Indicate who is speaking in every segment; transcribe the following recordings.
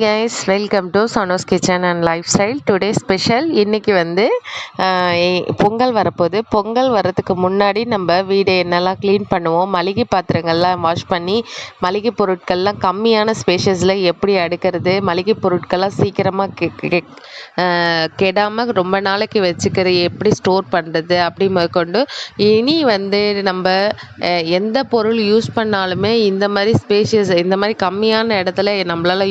Speaker 1: Guys, welcome to Sano's kitchen and lifestyle. Today special. இன்றைக்கி வந்து பொங்கல் வரப்போகுது. பொங்கல் வரதுக்கு முன்னாடி நம்ம வீடை என்னெல்லாம் க்ளீன் பண்ணுவோம், மளிகை பாத்திரங்கள்லாம் வாஷ் பண்ணி மளிகை பொருட்கள்லாம் கம்மியான ஸ்பேஷஸில் எப்படி அடுக்கிறது, மளிகை பொருட்கள்லாம் சீக்கிரமாக கெடாமல் ரொம்ப நாளைக்கு வச்சுக்கிறது எப்படி ஸ்டோர் பண்ணுறது அப்படி முதற்கொண்டு இனி வந்து நம்ம எந்த பொருள் யூஸ் பண்ணாலுமே இந்த மாதிரி ஸ்பேஷியஸ் இந்த மாதிரி கம்மியான இடத்துல நம்மளால்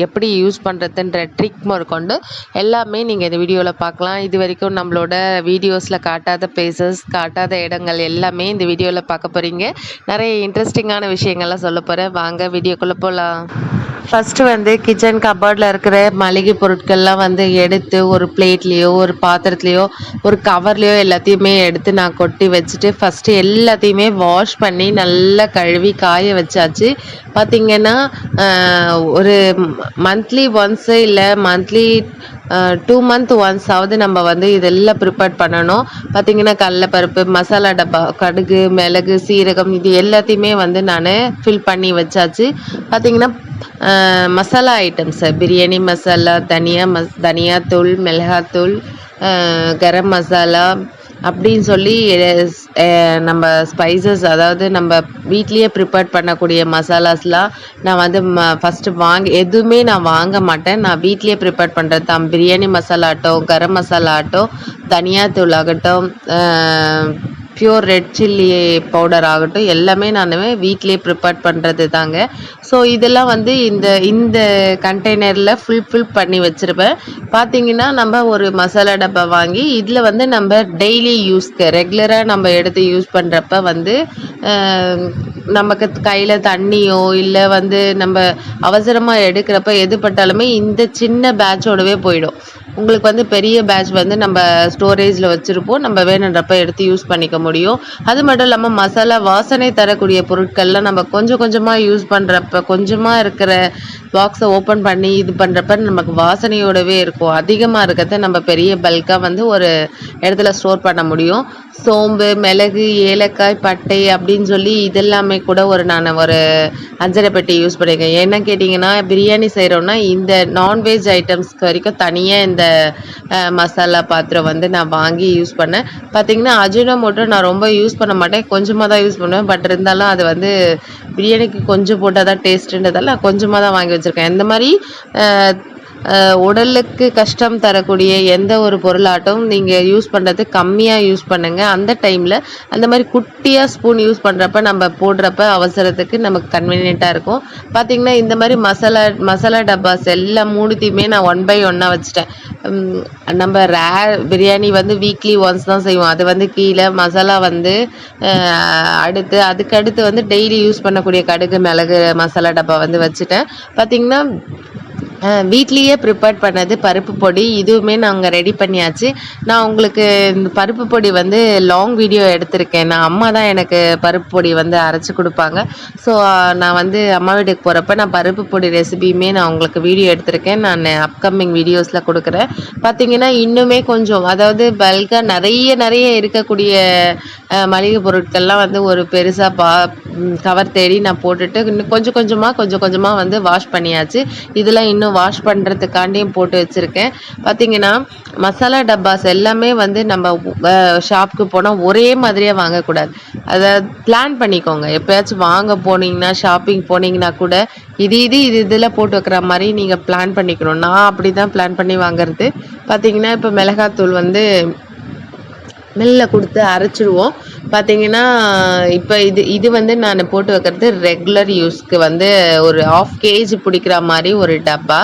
Speaker 1: எப்படி யூஸ் பண்ணுறதுன்ற ட்ரிக் முதற்கொண்டு எல்லாமே நீங்கள் இந்த வீடியோவில் பார்க்கலாம். இது வரைக்கும் நம்மளோட வீடியோஸில் காட்டாத பிளேசஸ், காட்டாத இடங்கள் எல்லாமே இந்த வீடியோவில் பார்க்க போகிறீங்க. நிறைய இன்ட்ரெஸ்டிங்கான விஷயங்கள்லாம் சொல்ல போகிறேன். வாங்க வீடியோக்குள்ளே போகலாம். ஃபஸ்ட்டு வந்து கிச்சன் கபோர்டில் இருக்கிற மளிகை பொருட்கள்லாம் வந்து எடுத்து ஒரு பிளேட்லேயோ ஒரு பாத்திரத்துலேயோ ஒரு கவர்லேயோ எல்லாத்தையுமே எடுத்து நான் கொட்டி வச்சுட்டு ஃபஸ்ட்டு எல்லாத்தையுமே வாஷ் பண்ணி நல்லா கழுவி காய வச்சாச்சு. பார்த்திங்கன்னா ஒரு மந்த்லி ஒன்ஸு இல்லை மந்த்லி 2 month ஒன்ஸ் ஆகுது நம்ம வந்து இதெல்லாம் ப்ரிப்பேர் பண்ணணும். பார்த்திங்கன்னா கடலைப்பருப்பு, மசாலா டப்பா, கடுகு, மிளகு, சீரகம் இது எல்லாத்தையுமே வந்து நான் ஃபில் பண்ணி வச்சாச்சு. பார்த்திங்கன்னா மசாலா ஐட்டம்ஸு பிரியாணி மசாலா, தனியாத்தூள், மிளகாத்தூள், கரம் மசாலா அப்படின்னு சொல்லி நம்ம ஸ்பைசஸ், அதாவது நம்ம வீட்லேயே ப்ரிப்பேர் பண்ணக்கூடிய மசாலாஸ்லாம் நான் வந்து ஃபஸ்ட்டு எதுவுமே நான் வாங்க மாட்டேன். நான் வீட்லேயே ப்ரிப்பேர் பண்ணுறது தான். பிரியாணி மசாலா ஆகட்டும், கரம் மசாலா ஆகட்டும், தனியாத்தூள் ஆகட்டும், பியூர் ரெட் சில்லி பவுடர் ஆகட்டும், எல்லாமே நான் வீட்லேயே ப்ரிப்பேர் பண்ணுறது தாங்க. ஸோ இதெல்லாம் வந்து இந்த கண்டெய்னரில் ஃபில் பண்ணி வச்சுருப்பேன். பார்த்திங்கன்னா நம்ம ஒரு மசாலா டப்பா வாங்கி இதில் வந்து நம்ம டெய்லி யூஸ்க்கு ரெகுலராக நம்ம எடுத்து யூஸ் பண்ணுறப்ப வந்து நமக்கு கையில் தண்ணியோ இல்லை வந்து நம்ம அவசரமாக எடுக்கிறப்ப எது பட்டாலுமே இந்த சின்ன பேட்சோடவே போயிடும். உங்களுக்கு வந்து பெரிய பேட்ச் வந்து நம்ம ஸ்டோரேஜில் வச்சுருப்போம், நம்ம வேணுன்றப்ப எடுத்து யூஸ் பண்ணிக்க முடியும். அது மட்டும் இல்லாமல் மசாலா வாசனை தரக்கூடிய பொருட்கள்லாம் நம்ம கொஞ்சம் கொஞ்சமாக யூஸ் பண்ணுறப்ப கொஞ்சமாக இருக்கிற பாக்ஸை ஓப்பன் பண்ணி இது பண்ணுறப்ப நமக்கு வாசனையோடவே இருக்கும். அதிகமாக இருக்கிறத நம்ம பெரிய பல்காக வந்து ஒரு இடத்துல ஸ்டோர் பண்ண முடியும். சோம்பு, மிளகு, ஏலக்காய், பட்டை அப்படின்னு சொல்லி இதெல்லாமே கூட நான் ஒரு அஞ்சரை பெட்டி யூஸ் பண்ணியிருக்கேன். என்ன கேட்டிங்கன்னா, பிரியாணி செய்கிறோன்னா இந்த நான்வெஜ் ஐட்டம்ஸ்க்கு வரைக்கும் தனியாக இந்த மசாலா பாத்திரம் வந்து நான் வாங்கி யூஸ் பண்ணேன். பார்த்திங்கன்னா அஜினோமோட்டோ நான் ரொம்ப யூஸ் பண்ண மாட்டேன், கொஞ்சமாக தான் யூஸ் பண்ணுவேன். பட் இருந்தாலும் அது வந்து பிரியாணிக்கு கொஞ்சம் போட்டால் தான் டேஸ்ட்டுன்றதால நான் கொஞ்சமாக தான் வாங்கி வச்சுருக்கேன். இந்த மாதிரி உடலுக்கு கஷ்டம் தரக்கூடிய எந்த ஒரு பொருளாட்டும் நீங்கள் யூஸ் பண்ணுறது கம்மியாக யூஸ் பண்ணுங்கள். அந்த டைமில் அந்த மாதிரி குட்டியாக ஸ்பூன் யூஸ் பண்ணுறப்ப நம்ம போடுறப்ப அவசரத்துக்கு நமக்கு கன்வீனியண்ட்டாக இருக்கும். பார்த்திங்கன்னா இந்த மாதிரி மசாலா டப்பாஸ் எல்லாம் மூணுத்தையுமே நான் 1 by 1 வச்சுட்டேன். நம்ம பிரியாணி வந்து வீக்லி ஒன்ஸ் தான் செய்வோம். அது வந்து கீழே மசாலா வந்து அதுக்கடுத்து வந்து டெய்லி யூஸ் பண்ணக்கூடிய கடுகு, மிளகு மசாலா டப்பா வந்து வச்சுட்டேன். பார்த்திங்கன்னா வீட்லேயே ப்ரிப்பேர் பண்ணது பருப்பு பொடி, இதுவுமே நாங்கள் ரெடி பண்ணியாச்சு. நான் உங்களுக்கு இந்த பருப்பு பொடி வந்து லாங் வீடியோ எடுத்திருக்கேன். அம்மா தான் எனக்கு பருப்பு பொடி வந்து அரைச்சி கொடுப்பாங்க. ஸோ நான் வந்து அம்மா வீட்டுக்கு போகிறப்ப நான் பருப்பு பொடி ரெசிபியுமே நான் உங்களுக்கு வீடியோ எடுத்திருக்கேன். நான் அப்கமிங் வீடியோஸில் கொடுக்குறேன். பார்த்திங்கன்னா இன்னுமே கொஞ்சம், அதாவது பல்காக நிறைய இருக்கக்கூடிய மளிகை பொருட்கள்லாம் வந்து ஒரு பெருசாக கவர் தேடி நான் போட்டுட்டு இன்னும் கொஞ்சம் கொஞ்சமாக வந்து வாஷ் பண்ணியாச்சு. இதெல்லாம் இன்னும் வாஷ் பண்ணுறதுக்காண்டியும் போட்டு வச்சுருக்கேன். பார்த்திங்கன்னா மசாலா டப்பாஸ் எல்லாமே வந்து நம்ம ஷாப்புக்கு போனால் ஒரே மாதிரியாக வாங்கக்கூடாது. அதை பிளான் பண்ணிக்கோங்க. எப்போயாச்சும் வாங்க போனீங்கன்னா, ஷாப்பிங் போனீங்கன்னா கூட இதில் போட்டு வைக்கிற மாதிரி நீங்கள் பிளான் பண்ணிக்கணும். நான் அப்படி தான் பிளான் பண்ணி வாங்குறது. பார்த்திங்கன்னா இப்போ மிளகாத்தூள் வந்து மில்லில் கொடுத்து அரைச்சிடுவோம். பார்த்திங்கன்னா இப்போ இது வந்து நான் போட்டு வைக்கிறது ரெகுலர் யூஸ்க்கு வந்து ஒரு 1/2 kg பிடிக்கிற மாதிரி ஒரு டப்பா.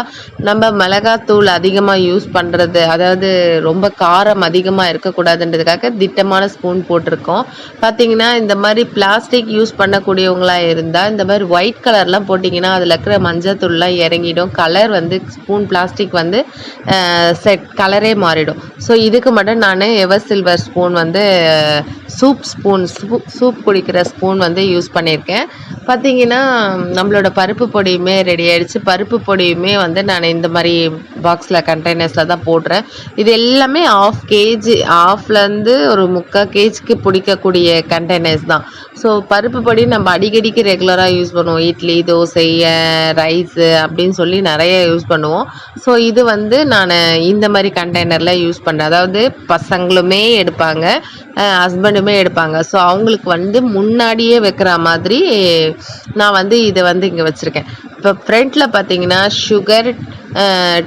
Speaker 1: நம்ம மிளகாத்தூள் அதிகமாக யூஸ் பண்ணுறது, அதாவது ரொம்ப காரம் அதிகமாக இருக்கக்கூடாதுன்றதுக்காக திட்டமான ஸ்பூன் போட்டிருக்கோம். பார்த்திங்கன்னா இந்த மாதிரி பிளாஸ்டிக் யூஸ் பண்ணக்கூடியவங்களாக இருந்தால் இந்த மாதிரி ஒயிட் கலர்லாம் போட்டிங்கன்னா அதில் இருக்கிற மஞ்சத்தூள்லாம் இறங்கிடும். கலர் வந்து ஸ்பூன் பிளாஸ்டிக் வந்து கலரே மாறிடும். ஸோ இதுக்கு மட்டும் நான் எவர் சில்வர் ஸ்பூன் வந்து சூப் குடிக்கிற ஸ்பூன் வந்து யூஸ் பண்ணியிருக்கேன். பார்த்தீங்கன்னா, நம்மளோட பருப்பு பொடியுமே ரெடி ஆயிடுச்சு. பருப்பு பொடியுமே வந்து நான் இந்த மாரி பாக்ஸில கண்டெய்னர்ஸில தான் போடுறேன். இது எல்லாமே 1/2 கேஜி 1/2லேருந்து ஒரு 3/4 கேஜிக்கு பிடிக்கக்கூடிய கண்டெய்னர்ஸ் தான். ஸோ பருப்பு பொடி நம்ம அடிக்கடிக்கு ரெகுலரா யூஸ் பண்ணுவோம். இட்லி, தோசை, ரைஸு அப்படின்னு சொல்லி நெறைய யூஸ் பண்ணுவோம். ஸோ இது வந்து நானு இந்த மாரி கண்டெய்னர்ல யூஸ் பண்றேன். அதாவது பசங்களுமே எடுப்பாங்க, ஹஸ்பண்டுமே எடுப்பாங்க. ஸோ அவங்களுக்கு வந்து முன்னாடியே வைக்கிற மாதிரி நான் வந்து இத வந்து இங்க வச்சிருக்கேன். இப்போ ஃப்ரண்ட்ல பார்த்தீங்கன்னா, சுகர்,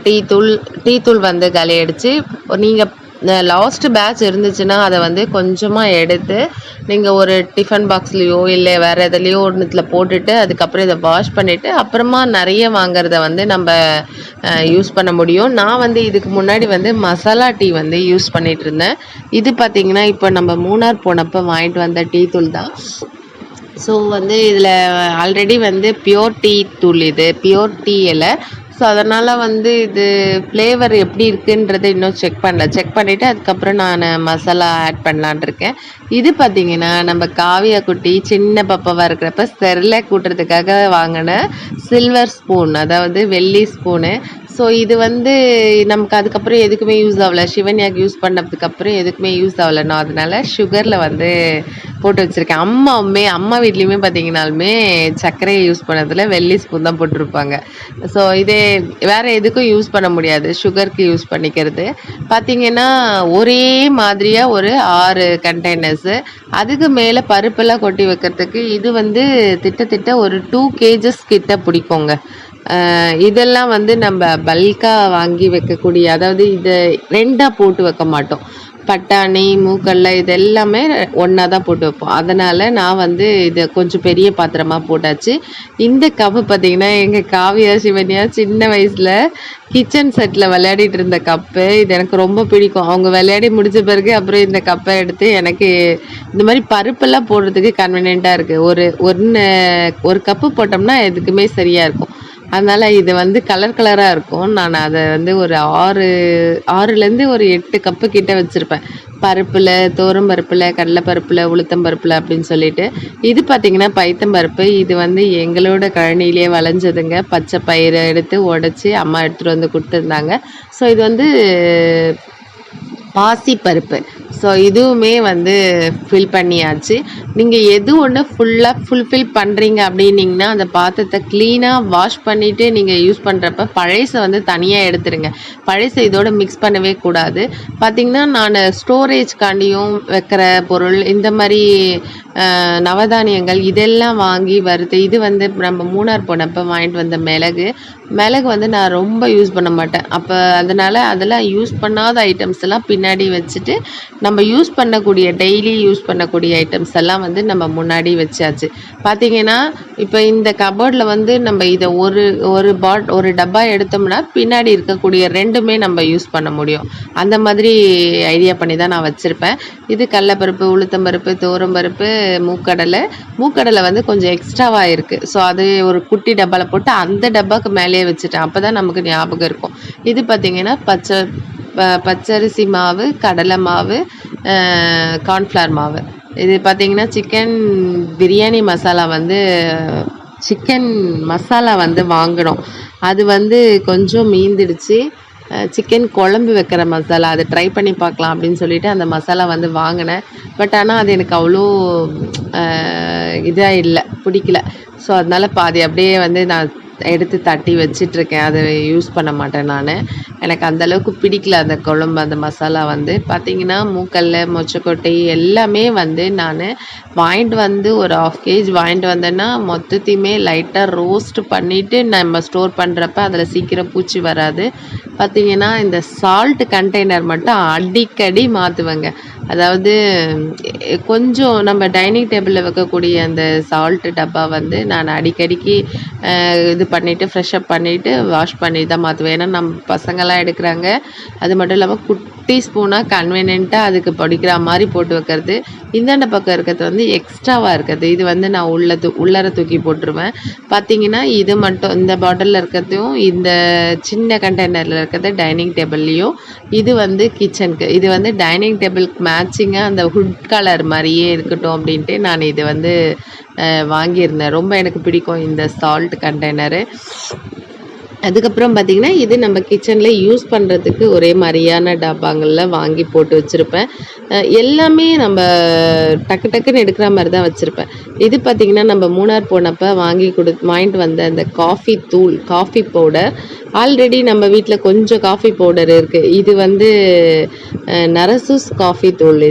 Speaker 1: டீ தூள் வந்து காலியாயிடுச்சு. நீங்க லாஸ்ட் பேட்ச் இருந்துச்சுன்னா, அத வந்து கொஞ்சமா எடுத்து, நீங்க ஒரு டிஃபன் பாக்ஸ்லயோ, இல்ல வேற எதுலயோ ஒண்ணுத்துல போட்டுட்டு, அதுக்கப்புறம் இத வாஷ் பண்ணிட்டு, அப்புறமா நெறைய வாங்குறத வந்து நம்ப யூஸ் பண்ண முடியும். நான் வந்து இதுக்கு முன்னாடி வந்து மசாலா டீ வந்து யூஸ் பண்ணிட்டுருந்தேன். இது பார்த்தீங்கன்னா, இப்போ நம்ம மூணார் போனப்ப வாங்கிட்டு வந்த டீ தூள் தான். ஸோ வந்து இதில் ஆல்ரெடி வந்து பியோர் டீ தூள், இது பியோர் டீ இலை. ஸோ அதனால் வந்து இது ஃப்ளேவர் எப்படி இருக்குன்றதை இன்னும் செக் பண்ணல. செக் பண்ணிவிட்டு அதுக்கப்புறம் நான் மசாலா ஆட் பண்ணலான் இருக்கேன். இது பார்த்தீங்கன்னா, நம்ம காவியா குட்டி சின்ன பாப்பாவாக இருக்கிறப்ப செர்லாக் கூட்டுறதுக்காக வாங்கின சில்வர் ஸ்பூன், அதாவது வெள்ளி ஸ்பூனு. ஸோ இது வந்து நமக்கு அதுக்கப்புறம் எதுக்குமே யூஸ் ஆகல. சிவன்யாக்கு யூஸ் பண்ணதுக்கப்புறம் எதுக்குமே யூஸ் ஆகல. நான் அதனால சுகரில் வந்து போட்டு வச்சுருக்கேன். அம்மா வீட்லேயுமே பார்த்தீங்கனாலுமே சர்க்கரையை யூஸ் பண்ணதில்ல, வெள்ளி ஸ்பூன் தான் போட்டிருப்பாங்க. ஸோ இதே வேறு எதுக்கும் யூஸ் பண்ண முடியாது, சுகருக்கு யூஸ் பண்ணிக்கிறது. பார்த்தீங்கன்னா, ஒரே மாதிரியாக ஒரு 6 கண்டெய்னர்ஸு, அதுக்கு மேலே பருப்பெல்லாம் கொட்டி வைக்கிறதுக்கு இது வந்து திட்டத்தட்ட ஒரு 2 கேஜஸ் கிட்ட பிடிக்குங்க. இதெல்லாம் வந்து நம்ம பல்கா வாங்கி வைக்கக்கூடிய, அதாவது இதை 2ஆ போட்டு வைக்க மாட்டோம். பட்டாணி, மூக்கல்ல இது எல்லாமே ஒன்றா தான் போட்டு வைப்போம். அதனால் நான் வந்து இதை கொஞ்சம் பெரிய பாத்திரமா போட்டாச்சு. இந்த கப்பு பார்த்தீங்கன்னா, எங்கள் காவியா, சிவன்யா சின்ன வயசில் கிச்சன் செட்டில் விளையாடிட்டு இருந்த கப்பு. இது எனக்கு ரொம்ப பிடிக்கும். அவங்க விளையாடி முடிச்ச பிறகு அப்புறம் இந்த கப்பை எடுத்து எனக்கு இந்த மாதிரி பருப்பெல்லாம் போடுறதுக்கு கன்வீனியண்ட்டாக இருக்குது. ஒரு கப்பு போட்டோம்னா எதுக்குமே சரியாக இருக்கும். அதனால இது வந்து கலர் கலரா இருக்கும். நான் அத வந்து ஒரு 6லேருந்து ஒரு 8 கப்பு கிட்ட வச்சிருப்பேன். பருப்புல, துவரம் பருப்புல, கடலை பருப்புல, உளுத்தம் பருப்புல அப்படின்னு சொல்லிட்டு. இது பார்த்தீங்கன்னா பைத்தம் பருப்பு. இது வந்து எங்களோட கழனியிலேயே விளைஞ்சதுங்க. பச்சை பயிரை எடுத்து உடைச்சு அம்மா எடுத்துட்டு வந்து குடுத்துருந்தாங்க. ஸோ இது வந்து பாசி பருப்பு. ஸோ இதுவுமே வந்து ஃபில் பண்ணியாச்சு. நீங்கள் எது ஒன்று ஃபுல்ஃபில் பண்ணுறீங்க அப்படின்னீங்கன்னா, அந்த பாத்திரத்தை க்ளீனாக வாஷ் பண்ணிவிட்டு நீங்கள் யூஸ் பண்ணுறப்ப பழசை வந்து தனியாக எடுத்துருங்க. பழசை இதோட மிக்ஸ் பண்ணவே கூடாது. பார்த்திங்கன்னா, நான் ஸ்டோரேஜ்காண்டியும் வைக்கிற பொருள், இந்த மாதிரி நவதானியங்கள் இதெல்லாம் வாங்கி வறுத்து, இது வந்து நம்ம மூணார் போனப்போ வாங்கிட்டு வந்த மிளகு வந்து நான் ரொம்ப யூஸ் பண்ண மாட்டேன். அப்போ அதனால் அதெல்லாம் யூஸ் பண்ணாத ஐட்டம்ஸ் எல்லாம் பின்னாடி வச்சுட்டு, நம்ம டெய்லி யூஸ் பண்ணக்கூடிய ஐட்டம்ஸ் எல்லாம் வந்து நம்ம முன்னாடி வச்சாச்சு. பார்த்தீங்கன்னா, இப்போ இந்த கபோர்டில் வந்து நம்ம இதை ஒரு டப்பா எடுத்தோம்னா பின்னாடி இருக்கக்கூடிய 2மே நம்ம யூஸ் பண்ண முடியும். அந்த மாதிரி ஐடியா பண்ணி தான் நான் வச்சுருப்பேன். இது கடலைப்பருப்பு, உளுத்தம்பருப்பு, துவரம்பருப்பு, மூக்கடலை வந்து கொஞ்சம் எக்ஸ்ட்ராவாக இருக்குது. ஸோ அது ஒரு குட்டி டப்பாவில் போட்டு அந்த டப்பாவுக்கு மேலேயே வச்சுட்டேன். அப்போ தான் நமக்கு ஞாபகம் இருக்கும். இது பார்த்திங்கன்னா பச்சரிசி மாவு, கடலை மாவு, கார்ன்ஃப்ளவர் மாவு. இது பார்த்திங்கன்னா சிக்கன் மசாலா வந்து வாங்கினோம். அது வந்து கொஞ்சம் மீந்துடுச்சு. சிக்கன் குழம்பு வைக்கிற மசாலா, அதை ட்ரை பண்ணி பார்க்கலாம் அப்படின்னு சொல்லிட்டு அந்த மசாலா வந்து வாங்கினேன். பட் ஆனால் அது எனக்கு அவ்வளோ இதாக இல்லை, பிடிக்கல. ஸோ அதனால் பாதி அப்படியே வந்து நான் எடுத்து தட்டி வச்சிட்ருக்கேன். அதை யூஸ் பண்ண மாட்டேன் நான். எனக்கு அந்தளவுக்கு பிடிக்கல அந்த குழம்பு, அந்த மசாலா வந்து. பார்த்திங்கன்னா, மூக்கல்ல, மொச்சக்கொட்டை எல்லாமே வந்து நான் வாங்கிட்டு வந்து ஒரு 1/2 கேஜி வாங்கிட்டு வந்தேன்னா மொத்தத்தையுமே லைட்டாக ரோஸ்ட் பண்ணிவிட்டு நம்ம ஸ்டோர் பண்ணுறப்ப அதில் சீக்கிரம் பூச்சி வராது. பார்த்திங்கன்னா, இந்த சால்ட் கண்டெய்னர் மட்டும் அடிக்கடி மாற்றுவேங்க. அதாவது கொஞ்சம் நம்ம டைனிங் டேபிளில் வைக்கக்கூடிய அந்த சால்ட்டு டப்பா வந்து நான் அடிக்கடிக்கு இது பண்ணிவிட்டு ஃப்ரெஷ்அப் பண்ணிவிட்டு வாஷ் பண்ணி தான் மாற்றுவேன். ஏன்னா நம்ம பசங்கள்லாம் எடுக்கிறாங்க. அது மட்டும் இல்லாமல் குட்டி ஸ்பூனாக கன்வீனியண்ட்டாக அதுக்கு படிக்கிற மாதிரி போட்டு வைக்கிறது. இந்தாண்ட பக்கம் இருக்கிறது வந்து எக்ஸ்ட்ராவாக இருக்குது. இது வந்து நான் உள்ளார தூக்கி போட்டுருவேன். பார்த்திங்கன்னா, இது மட்டும் இந்த பாட்டிலில் இருக்கிறதையும் இந்த சின்ன கண்டெய்னரில் இருக்கிறது டைனிங் டேபிள்லேயும், இது வந்து கிச்சனுக்கு. இது வந்து டைனிங் டேபிளுக்கு மேட்சிங்காக அந்த ஹுட் கலர் மாதிரியே இருக்கட்டும் அப்படின்ட்டு நான் இது வந்து வாங்கியிருந்தேன். ரொம்ப எனக்கு பிடிக்கும் இந்த சால்ட் கண்டெய்னரு. அதுக்கப்புறம் பார்த்திங்கன்னா இது நம்ம கிச்சனில் யூஸ் பண்ணுறதுக்கு ஒரே மாதிரியான டப்பாங்களில் வாங்கி போட்டு வச்சுருப்பேன். எல்லாமே நம்ம டக்கு டக்குன்னு எடுக்கிற மாதிரி தான் வச்சுருப்பேன். இது பார்த்திங்கன்னா நம்ம மூணார் போனப்போ வாங்கிட்டு வந்த அந்த காஃபி தூள், காஃபி பவுடர். ஆல்ரெடி நம்ம வீட்டில் கொஞ்சம் காஃபி பவுடர் இருக்குது. இது வந்து நரசூஸ் காஃபி தூள்.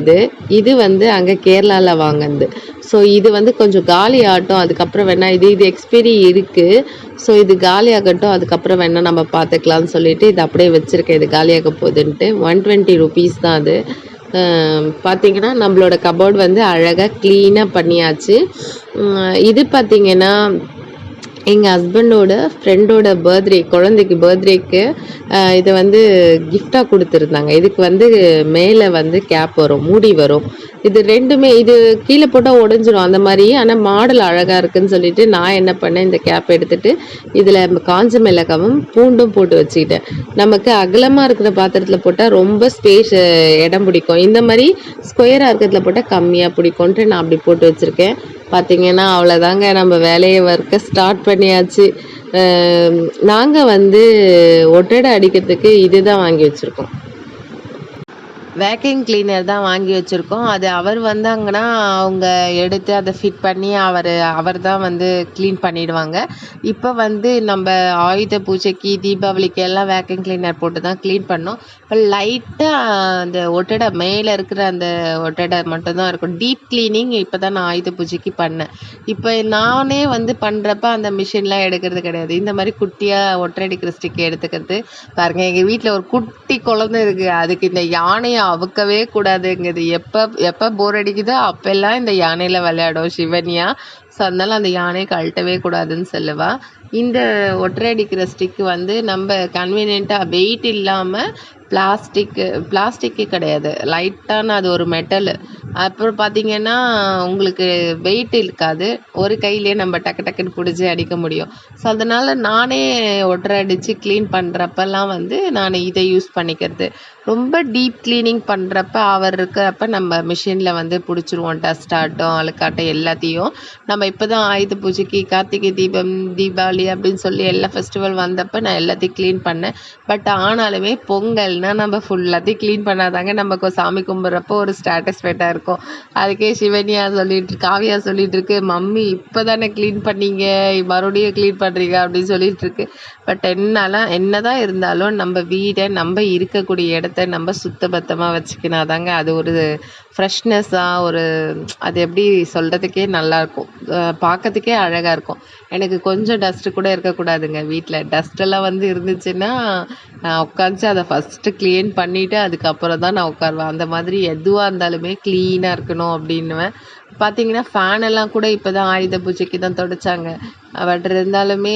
Speaker 1: இது வந்து அங்கே கேரளாவில் வாங்கினது. ஸோ இது வந்து கொஞ்சம் காலி ஆகட்டும், அதுக்கப்புறம் வேணால் இது எக்ஸ்பைரி இருக்குது. ஸோ இது காலி ஆகட்டும், அதுக்கப்புறம் வேணால் நம்ம பார்த்துக்கலான்னு சொல்லிவிட்டு இது அப்படியே வச்சுருக்கேன். இது காலியாக போகுதுன்ட்டு. 120 ருபீஸ் தான் அது. பார்த்திங்கன்னா நம்மளோட கபோர்டு வந்து அழகாக க்ளீனாக பண்ணியாச்சு. இது பார்த்திங்கன்னா எங்கள் ஹஸ்பண்டோட ஃப்ரெண்டோட குழந்தைக்கு பர்த்டேக்கு இதை வந்து கிஃப்டாக கொடுத்துருந்தாங்க. இதுக்கு வந்து மேலே வந்து கேப் வரும், மூடி வரும். இது ரெண்டுமே இது கீழே போட்டால் உடஞ்சிரும் அந்த மாதிரி. ஆனால் மாடல் அழகாக இருக்குதுன்னு சொல்லிட்டு நான் என்ன பண்ணேன், இந்த கேப் எடுத்துகிட்டு இதில் காஞ்ச மிளகாவும் பூண்டும் போட்டு வச்சுக்கிட்டேன். நமக்கு அகலமாக இருக்கிற பாத்திரத்தில் போட்டால் ரொம்ப ஸ்பேஸ் இடம் பிடிக்கும். இந்த மாதிரி ஸ்கொயராக இருக்கிறதுல போட்டால் கம்மியாக பிடிக்கும்ன்ட்டு நான் அப்படி போட்டு வச்சுருக்கேன். பார்த்திங்கன்னா அவ்வளோதாங்க, நம்ம ஒர்க்கை ஸ்டார்ட் பண்ணியாச்சு. நாங்கள் வந்து ஒட்டடை அடிக்கிறதுக்கு இது தான் வாங்கி வச்சுருக்கோம். வேக்யூம் கிளீனர் தான் வாங்கி வச்சுருக்கோம். அது அவர் வந்தாங்கன்னா அவங்க எடுத்து அதை ஃபிட் பண்ணி அவர் தான் வந்து க்ளீன் பண்ணிடுவாங்க. இப்போ வந்து நம்ம ஆயுத பூஜைக்கு, தீபாவளிக்கு எல்லாம் வேக்யூம் கிளீனர் போட்டு தான் க்ளீன் பண்ணோம். இப்போ லைட்டாக அந்த ஒட்டடை மேலே இருக்கிற அந்த ஒட்டடை மட்டும்தான் இருக்கும். டீப் க்ளீனிங் இப்போ தான் நான் ஆயுத பூஜைக்கு பண்ணேன். இப்போ நானே வந்து பண்ணுறப்ப அந்த மிஷின்லாம் எடுக்கிறது கிடையாது. இந்த மாதிரி குட்டியாக ஒட்டடை அடிக்கிற ஸ்டிக் எடுத்துக்கிறது. பாருங்கள், எங்கள் வீட்டில் ஒரு குட்டி குழந்தை இருக்குது. அதுக்கு இந்த யானையை அவுக்கவே கூடாதுங்குது. எப்போ போர் அடிக்குதோ அப்பெல்லாம் இந்த யானையில் விளையாடும் சிவன்யா. ஸோ அதனால அந்த யானையை கழட்டவே கூடாதுன்னு சொல்லுவா. இந்த ஒட்டரை அடிக்கிற ஸ்டிக்கு வந்து நம்ம கன்வீனியண்ட்டாக வெயிட் இல்லாமல் பிளாஸ்டிக்கு கிடையாது, லைட்டான அது ஒரு மெட்டலு. அப்புறம் பார்த்திங்கன்னா உங்களுக்கு வெயிட் இருக்காது. ஒரு கையிலே நம்ம டக்கு டக்குன்னு பிடிச்சி அடிக்க முடியும். ஸோ அதனால் நானே ஒட்டரை அடித்து க்ளீன் பண்ணுறப்பெல்லாம் வந்து நான் இதை யூஸ் பண்ணிக்கிறது. ரொம்ப டீப் க்ளீனிங் பண்ணுறப்ப அவர் இருக்கிறப்ப நம்ம மிஷினில் வந்து பிடிச்சிருவோம். டஸ்ட் ஆகட்டும், அழுக்காட்டம் எல்லாத்தையும். நம்ம இப்போ தான் ஆயுத பூஜைக்கு, கார்த்திகை தீபம், தீபாவளி அப்படின்னு சொல்லி எல்லா ஃபெஸ்டிவல் வந்தப்போ நான் எல்லாத்தையும் க்ளீன் பண்ணேன். பட் ஆனாலுமே பொங்கல்னால் நம்ம ஃபுல்லாத்தையும் க்ளீன் பண்ணாதாங்க நமக்கு சாமி கும்பிட்றப்போ ஒரு சாட்டிஸ்ஃபைடாக இருக்கும். அதுக்கே சிவனியா காவியா சொல்லிட்டு இருக்கு, மம்மி இப்போ தானே க்ளீன் பண்ணீங்க, மறுபடியும் க்ளீன் பண்ணுறீங்க அப்படின்னு சொல்லிட்டு இருக்கு. பட் என்னதான் இருந்தாலும் நம்ம வீடை, நம்ம இருக்கக்கூடிய இடத்த நம்ம சுத்தபத்தமாக வச்சுக்கினாதாங்க அது ஒரு ஃப்ரெஷ்னஸ்ஸாக அது எப்படி சொல்கிறதுக்கே நல்லாயிருக்கும், பார்க்கறதுக்கே அழகாக இருக்கும். எனக்கு கொஞ்சம் டஸ்ட்டு கூட இருக்கக்கூடாதுங்க வீட்டில். டஸ்ட்டெல்லாம் வந்து இருந்துச்சுன்னா நான் உட்காந்து அதை ஃபஸ்ட்டு க்ளீன் பண்ணிவிட்டு அதுக்கப்புறம் தான் நான் உட்காருவேன். அந்த மாதிரி எதுவாக இருந்தாலுமே க்ளீனாக இருக்கணும் அப்படின்னுவேன். பார்த்திங்கன்னா ஃபேனெல்லாம் கூட இப்போ தான் ஆயுத பூஜைக்கு தான் துடைச்சாங்க. பட் இருந்தாலுமே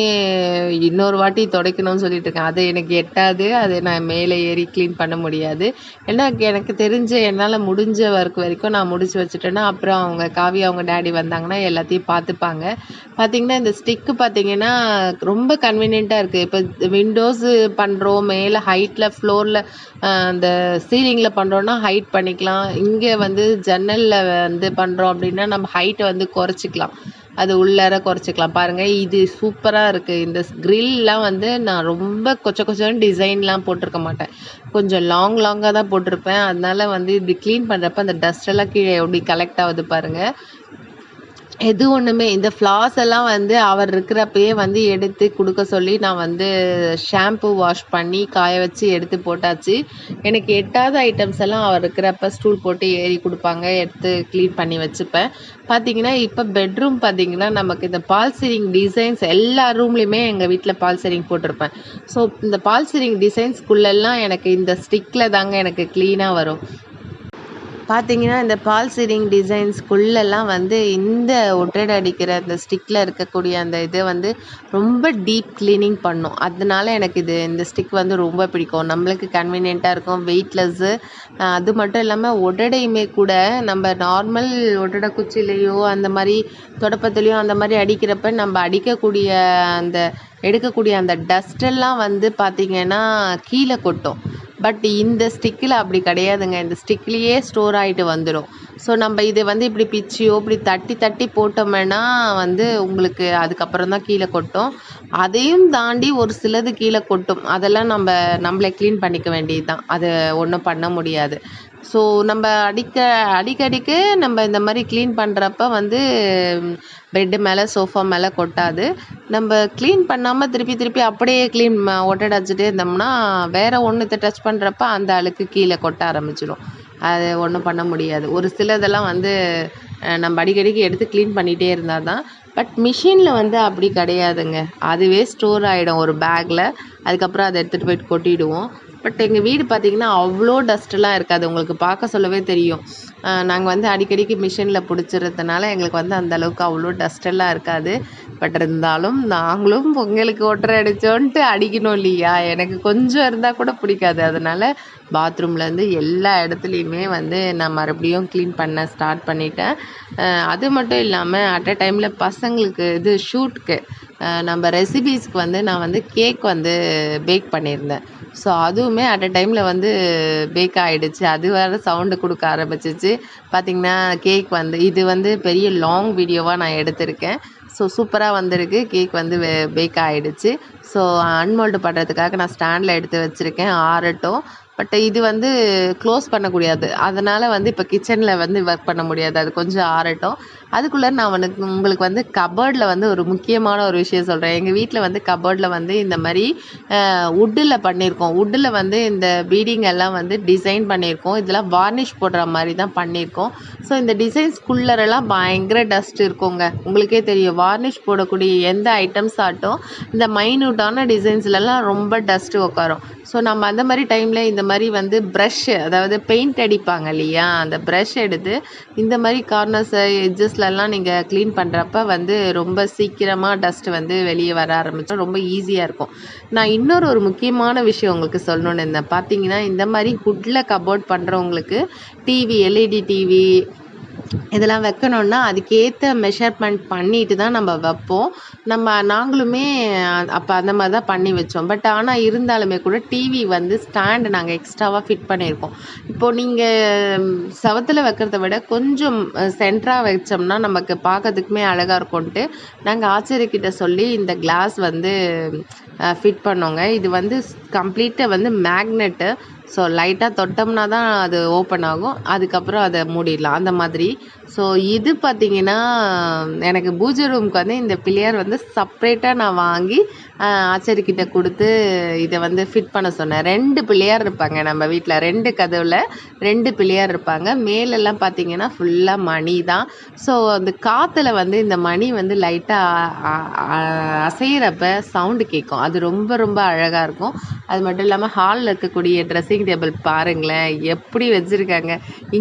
Speaker 1: இன்னொரு வாட்டி துடைக்கணும்னு சொல்லிட்டு இருக்கேன். அது எனக்கு எட்டாது. அது நான் மேலே ஏறி க்ளீன் பண்ண முடியாது. ஏன்னா எனக்கு தெரிஞ்ச என்னால் முடிஞ்ச ஒர்க் வரைக்கும் நான் முடிச்சு வச்சுட்டேன்னா அப்புறம் அவங்க டேடி வந்தாங்கன்னா எல்லாத்தையும் பார்த்துப்பாங்க. பார்த்திங்கன்னா இந்த ஸ்டிக்கு பார்த்திங்கன்னா ரொம்ப கன்வீனியண்ட்டாக இருக்குது. இப்போ விண்டோஸு பண்ணுறோம், மேலே ஹைட்டில் ஃப்ளோரில் அந்த சீலிங்கில் பண்ணுறோன்னா ஹைட் பண்ணிக்கலாம். இங்கே வந்து ஜன்னலில் வந்து பண்ணுறோம் அப்படின்னா நம்ம ஹைட்டை வந்து குறைச்சிக்கலாம், அது உள்ளார குறைச்சிக்கலாம். பாருங்கள், இது சூப்பராக இருக்குது. இந்த க்ரில்லாம் வந்து நான் ரொம்ப கொஞ்சம் டிசைன்லாம் போட்டிருக்க மாட்டேன், கொஞ்சம் லாங்காக தான் போட்டிருப்பேன். அதனால வந்து இப்படி க்ளீன் பண்ணுறப்ப அந்த டஸ்ட்டெல்லாம் கீழே எப்படி கலெக்ட் ஆகுது பாருங்கள். எது ஒன்றுமே இந்த ஃப்ளார்ஸ் எல்லாம் வந்து அவர் இருக்கிறப்பயே வந்து எடுத்து கொடுக்க சொல்லி நான் வந்து ஷாம்பு வாஷ் பண்ணி காய வச்சு எடுத்து போட்டாச்சு. எனக்கு எட்டாவது ஐட்டம்ஸ் எல்லாம் அவர் இருக்கிறப்ப ஸ்டூல் போட்டு ஏறி கொடுப்பாங்க, எடுத்து க்ளீன் பண்ணி வச்சுப்பேன். பார்த்திங்கன்னா இப்போ பெட்ரூம் பார்த்திங்கன்னா நமக்கு இந்த பால் சீலிங் டிசைன்ஸ் எல்லா ரூம்லேயுமே எங்கள் வீட்டில் பால் சீலிங் போட்டிருப்பேன். ஸோ இந்த பால் சீலிங் டிசைன்ஸ்குள்ளெல்லாம் எனக்கு இந்த ஸ்டிக்கில் தாங்க எனக்கு க்ளீனாக வரும். பார்த்தீங்கன்னா இந்த பால் சீலிங் டிசைன்ஸ்குள்ளெல்லாம் வந்து இந்த ஒட்டடை அடிக்கிற அந்த ஸ்டிக்கில் இருக்கக்கூடிய அந்த இதை வந்து ரொம்ப டீப் க்ளீனிங் பண்ணும். அதனால எனக்கு இந்த ஸ்டிக் வந்து ரொம்ப பிடிக்கும். நம்மளுக்கு கன்வீனியண்ட்டாக இருக்கும், வெயிட்லெஸ்ஸு. அது மட்டும் இல்லாமல் ஒட்டடையுமே கூட நம்ம நார்மல் ஒட்டடை குச்சிலையோ அந்த மாதிரி தொடப்பத்துலேயோ அந்த மாதிரி அடிக்கிறப்ப நம்ம அடிக்கக்கூடிய அந்த எடுக்கக்கூடிய அந்த டஸ்ட்டெல்லாம் வந்து பார்த்திங்கன்னா கீழே கொட்டும். பட் இந்த ஸ்டிக்கில் அப்படி கிடையாதுங்க. இந்த ஸ்டிக்லேயே ஸ்டோர் ஆகிட்டு வந்துடும். ஸோ நம்ம இதை வந்து இப்படி பிச்சியோ இப்படி தட்டி தட்டி போட்டோம்னா வந்து உங்களுக்கு அதுக்கப்புறம் தான் கீழே கொட்டும். அதையும் தாண்டி ஒரு சிலது கீழே கொட்டும். அதெல்லாம் நம்மளே க்ளீன் பண்ணிக்க வேண்டியது தான். அது ஒன்றும் பண்ண முடியாது. ஸோ நம்ம அடிக்கடிக்க நம்ம இந்த மாதிரி க்ளீன் பண்ணுறப்ப வந்து பெட்டு மேலே சோஃபா மேலே கொட்டாது. நம்ம க்ளீன் பண்ணாமல் திருப்பி அப்படியே ஒட்டடை அடிச்சுட்டே இருந்தோம்னா வேறு ஒன்றுத்தை டச் பண்ணுறப்ப அந்த அழுக்கு கீழே கொட்ட ஆரம்பிச்சிடும். அது ஒன்றும் பண்ண முடியாது. ஒரு சிலதெல்லாம் வந்து நம்ம அடிக்கடிக்கு எடுத்து க்ளீன் பண்ணிகிட்டே இருந்தால் தான். பட் மிஷினில் வந்து அப்படி கிடையாதுங்க. அதுவே ஸ்டோர் ஆகிடும் ஒரு பேக்கில். அதுக்கப்புறம் அதை எடுத்துகிட்டு போயிட்டு கொட்டிடுவோம். பட் எங்கள் வீடு பார்த்திங்கன்னா அவ்வளோ டஸ்ட்டெலாம் இருக்காது. உங்களுக்கு பார்க்க சொல்லவே தெரியும். நாங்கள் வந்து அடிக்கடிக்கு மிஷினில் பிடிச்சிறதுனால எங்களுக்கு வந்து அந்தளவுக்கு அவ்வளோ டஸ்ட்டெல்லாம் இருக்காது. பட் இருந்தாலும் நாங்களும் பொங்கலுக்கு ஒட்டரை அடித்தோன்ட்டு அடிக்கணும் இல்லையா? எனக்கு கொஞ்சம் இருந்தால் கூட பிடிக்காது. அதனால் பாத்ரூம்லேருந்து எல்லா இடத்துலையுமே வந்து நான் மறுபடியும் க்ளீன் பண்ண ஸ்டார்ட் பண்ணிட்டேன். அது மட்டும் இல்லாமல் அட் அ டைமில் பசங்களுக்கு இது ஷூட்க்கு நம்ம ரெசிபீஸ்க்கு வந்து நான் வந்து கேக் வந்து பேக் பண்ணியிருந்தேன். ஸோ அதுவுமே அட் அ டைமில் வந்து பேக் ஆகிடுச்சு. அது வேறு சவுண்டு கொடுக்க ஆரம்பிச்சிச்சு. பார்த்திங்கன்னா கேக் வந்து இது வந்து பெரிய லாங் வீடியோவாக நான் எடுத்திருக்கேன். ஸோ சூப்பராக வந்திருக்கு. கேக் வந்து பேக் ஆகிடுச்சு. ஸோ அன்மோல்டு பண்ணுறதுக்காக நான் ஸ்டாண்டில் எடுத்து வச்சுருக்கேன் ஆறட்டும். பட் இது வந்து க்ளோஸ் பண்ணக்கூடாது. அதனால் வந்து இப்போ கிச்சனில் வந்து ஒர்க் பண்ண முடியாது. அது கொஞ்சம் ஆறட்டும். அதுக்குள்ளே நான் உங்களுக்கு வந்து கபோர்டில் வந்து ஒரு முக்கியமான ஒரு விஷயம் சொல்கிறேன். எங்கள் வீட்டில் வந்து கபோர்டில் வந்து இந்த மாதிரி வுட்டில் பண்ணியிருக்கோம். வுட்டில் வந்து இந்த பீடிங் எல்லாம் வந்து டிசைன் பண்ணியிருக்கோம். இதெல்லாம் வார்னிஷ் போடுற மாதிரி தான் பண்ணியிருக்கோம். ஸோ இந்த டிசைன்ஸ்குள்ளரெல்லாம் பயங்கர டஸ்ட் இருக்குங்க. உங்களுக்கே தெரியும். வார்னிஷ் போடக்கூடிய எந்த ஐட்டம்ஸ் ஆகட்டும் இந்த மைன்யூட்டான டிசைன்ஸ்லலாம் ரொம்ப டஸ்ட்டு உட்காரும். ஸோ நம்ம அந்த மாதிரி டைமில் இந்த மாதிரி வந்து ப்ரஷ்ஷு, அதாவது பெயிண்ட் அடிப்பாங்க இல்லையா, அந்த ப்ரஷ் எடுத்து இந்த மாதிரி கார்னர்ஸை எட்ஜஸ்லலாம் நீங்கள் க்ளீன் பண்ணுறப்ப வந்து ரொம்ப சீக்கிரமாக டஸ்ட்டு வந்து வெளியே வர ஆரம்பிச்சோம். ரொம்ப ஈஸியாக இருக்கும். நான் ஒரு முக்கியமான விஷயம் உங்களுக்கு சொல்லணுன்னு இருந்தேன். பார்த்தீங்கன்னா இந்த மாதிரி வுட்டில் கபோர்ட் பண்ணுறவங்களுக்கு டிவி, எல்இடி டிவி இதெல்லாம் வைக்கணுன்னா அதுக்கேற்ற மெஷர்மெண்ட் பண்ணிட்டு தான் நம்ம வைப்போம். நாங்களுமே அப்போ அந்த மாதிரி தான் பண்ணி வச்சோம். பட் ஆனால் இருந்தாலுமே கூட டிவி வந்து ஸ்டாண்டு நாங்கள் எக்ஸ்ட்ராவாக ஃபிட் பண்ணியிருக்கோம். இப்போது நீங்கள் செவத்தில் வைக்கிறத விட கொஞ்சம் சென்டராக வச்சோம்னா நமக்கு பார்க்கறதுக்குமே அழகாக இருக்கும்ன்ட்டு நாங்கள் ஆச்சரியக்கிட்ட சொல்லி இந்த கிளாஸ் வந்து ஃபிட் பண்ணோங்க. இது வந்து கம்ப்ளீட்டாக வந்து மேக்னெட்டு. ஸோ லைட்டாக தொட்டோம்னா தான் அது ஓப்பன் ஆகும். அதுக்கப்புறம் அதை மூடிடலாம் அந்த மாதிரி. ஸோ இது பார்த்திங்கன்னா எனக்கு பூஜை ரூமுக்கு வந்து இந்த பிள்ளையார் வந்து செப்ரேட்டாக நான் வாங்கி ஆச்சரிக்கிட்ட கொடுத்து இதை வந்து ஃபிட் பண்ண சொன்னேன். 2 பிள்ளையார் இருப்பாங்க நம்ம வீட்டில். 2 கதவில் 2 பிள்ளையார் இருப்பாங்க. மேலெல்லாம் பார்த்திங்கன்னா ஃபுல்லாக மணி தான். ஸோ அந்த காற்றுல வந்து இந்த மணி வந்து லைட்டாக அசைகிறப்ப சவுண்டு கேட்கும். அது ரொம்ப ரொம்ப அழகாக இருக்கும். அது மட்டும் இல்லாமல் ஹாலில் இருக்கக்கூடிய ட்ரெஸ்ஸிங் டேபிள் பாருங்களேன் எப்படி வச்சுருக்காங்க.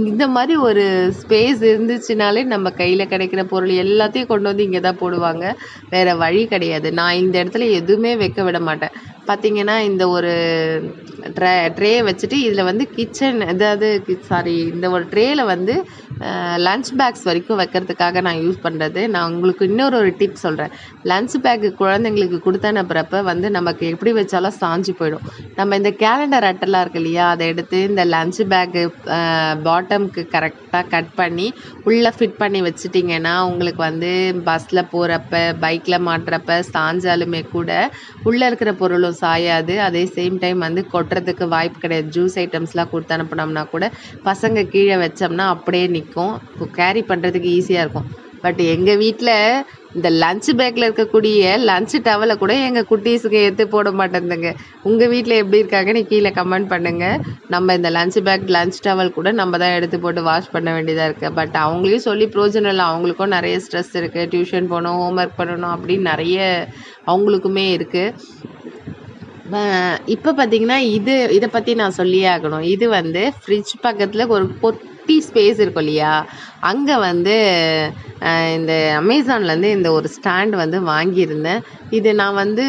Speaker 1: இந்த மாதிரி ஒரு ஸ்பேஸ் இருந்துச்சுனாலே நம்ம கையில் கிடைக்கிற பொருள் எல்லாத்தையும் கொண்டு வந்து இங்கே தான் போடுவாங்க. வேறு வழி கிடையாது. நான் இந்த இடத்துல எதுவுமே வைக்க விட மாட்டேன். பார்த்திங்கன்னா இந்த ஒரு ட்ரே வச்சுட்டு இதில் வந்து இந்த ஒரு ட்ரேயில் வந்து லன்ச் பேக்ஸ் வரைக்கும் வைக்கிறதுக்காக நான் யூஸ் பண்ணுறது. நான் உங்களுக்கு ஒரு டிப் சொல்கிறேன். லன்ச் பேக்கு குழந்தைங்களுக்கு கொடுத்து அனுப்புகிறப்ப வந்து நமக்கு எப்படி வச்சாலும் சாஞ்சு போயிடும். நம்ம இந்த கேலண்டர் அட்டைலாம் இருக்கு இல்லையா, அதை எடுத்து இந்த லன்ச் பேக்கு பாட்டம்க்கு கரெக்டாக கட் பண்ணி உள்ளே ஃபிட் பண்ணி வச்சுட்டிங்கன்னா உங்களுக்கு வந்து பஸ்ஸில் போகிறப்ப பைக்கில் மாட்டுறப்ப சாஞ்சாலுமே கூட உள்ளே இருக்கிற பொருளும் சாயாது. அதே சேம் டைம் வந்து கொட்டுறதுக்கு வாய்ப்பு கிடையாது. ஜூஸ் ஐட்டம்ஸ்லாம் கொடுத்து அனுப்பினோம்னா கூட பசங்க கீழே வச்சோம்னா அப்படியே நிற்கும். கேரி பண்ணுறதுக்கு ஈஸியாக இருக்கும். பட் எங்கள் வீட்டில் இந்த லன்ச் பேக்கில் இருக்கக்கூடிய லன்ச் டவலை கூட எங்கள் குட்டீஸுக்கு எடுத்து போட மாட்டேங்குதுங்க. உங்கள் வீட்டில் எப்படி இருக்காங்கன்னு கீழே கமெண்ட் பண்ணுங்கள். நம்ம இந்த லன்ச் டவல் கூட நம்ம தான் எடுத்து போட்டு வாஷ் பண்ண வேண்டியதாக இருக்குது. பட் அவங்களையும் சொல்லி பிரயோஜனம் இல்லை. அவங்களுக்கும் நிறைய ஸ்ட்ரெஸ் இருக்குது. டியூஷன் போகணும், ஹோம்ஒர்க் பண்ணணும் அப்படின்னு நிறைய அவங்களுக்குமே இருக்குது. இப்போ பார்த்திங்கன்னா இதை பற்றி நான் சொல்லியே ஆகணும். இது வந்து ஃப்ரிட்ஜ் பக்கத்தில் ஒரு பொட்டி ஸ்பேஸ் இருக்கும் இல்லையா, அங்கே வந்து இந்த அமேசான்லேருந்து இந்த ஒரு ஸ்டாண்ட் வந்து வாங்கியிருந்தேன். இது நான் வந்து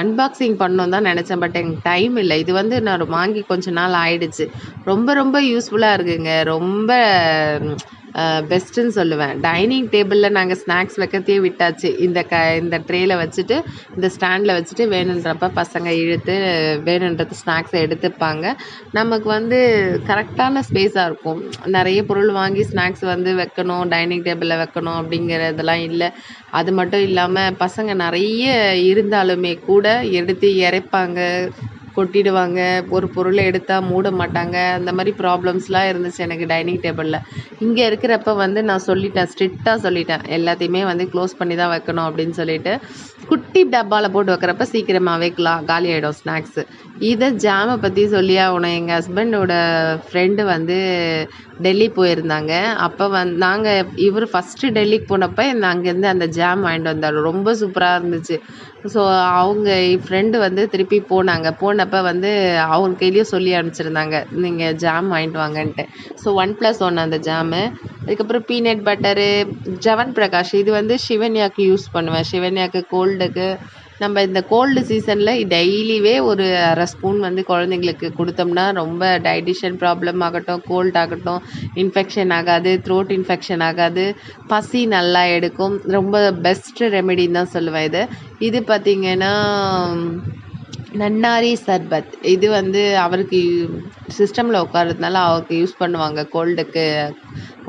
Speaker 1: அன்பாக்சிங் பண்ணணும் தான் நினச்சேன். பட் எனக்கு டைம் இல்லை. இது வந்து நான் வாங்கி கொஞ்ச நாள் ஆயிடுச்சு. ரொம்ப ரொம்ப யூஸ்ஃபுல்லாக இருக்குங்க. ரொம்ப பெஸ்ட்டுன்னு சொல்லுவேன். டைனிங் டேபிளில் நாங்கள் ஸ்நாக்ஸ் வைக்கிறதையே விட்டாச்சு. இந்த ட்ரேயில் வச்சுட்டு இந்த ஸ்டாண்டில் வச்சுட்டு வேணுன்றப்ப பசங்க இழுத்து வேணுன்றது ஸ்நாக்ஸை எடுத்துப்பாங்க. நமக்கு வந்து கரெக்டான ஸ்பேஸாக இருக்கும். நிறைய பொருள் வாங்கி ஸ்நாக்ஸ் வந்து வைக்கணும், டைனிங் டேபிளில் வைக்கணும் அப்படிங்கிறதெல்லாம் இல்லை. அது மட்டும் இல்லாமல் பசங்க நிறைய இருந்தாலுமே கூட எடுத்து இறைப்பாங்க, கொட்டிடுவாங்க. ஒரு பொருளை எடுத்தா மூட மாட்டாங்க. அந்த மாதிரி ப்ராப்ளம்ஸ்லாம் இருந்துச்சு எனக்கு டைனிங் டேபிளில். இங்கே இருக்கிறப்ப வந்து நான் சொல்லிட்டேன், ஸ்ட்ரிக்டாக சொல்லிட்டேன். எல்லாத்தையுமே வந்து க்ளோஸ் பண்ணி தான் வைக்கணும் அப்படின்னு சொல்லிட்டு, குட்டி டப்பாவில் போட்டு வைக்கிறப்ப சீக்கிரமாகவே காலி ஆகிடும் ஸ்நாக்ஸு. இதை ஜாமை பற்றி சொல்லியே ஆகணும். எங்கள் ஹஸ்பண்டோட ஃப்ரெண்டு வந்து டெல்லி போயிருந்தாங்க. அப்போ இவர் ஃபஸ்ட்டு டெல்லிக்கு போனப்போ அங்கேருந்து அந்த ஜாம் வாங்கிட்டு வந்தார். ரொம்ப சூப்பராக இருந்துச்சு. ஸோ அவங்க ஃப்ரெண்டு வந்து திருப்பி போனப்போ வந்து அவங்க கையிலேயே சொல்லி அனுப்பிச்சிருந்தாங்க, நீங்கள் ஜாம் வாங்கிட்டு வாங்கன்ட்டு. ஸோ 1+1 அந்த ஜாமு. அதுக்கப்புறம் பீனட் பட்டரு, ஜவன் பிரகாஷ், இது வந்து சிவன்யாவுக்கு யூஸ் பண்ணுவேன். சிவன்யாவுக்கு கோல்டுக்கு நம்ம இந்த கோல்டு சீசனில் டெய்லியே ஒரு 1/2 ஸ்பூன் வந்து குழந்தைங்களுக்கு கொடுத்தோம்னா ரொம்ப டைஜஷன் ப்ராப்ளம் ஆகட்டும், கோல்ட் ஆகட்டும், இன்ஃபெக்ஷன் ஆகாது, த்ரோட் இன்ஃபெக்ஷன் ஆகாது, பசி நல்லா எடுக்கும். ரொம்ப பெஸ்ட்டு ரெமெடின்னு தான் சொல்லுவேன் இது. இது பார்த்திங்கன்னா நன்னாரி சர்பத். இது வந்து அவருக்கு சிஸ்டமில் உட்கார்றதுனால அவருக்கு யூஸ் பண்ணுவாங்க கோல்டுக்கு,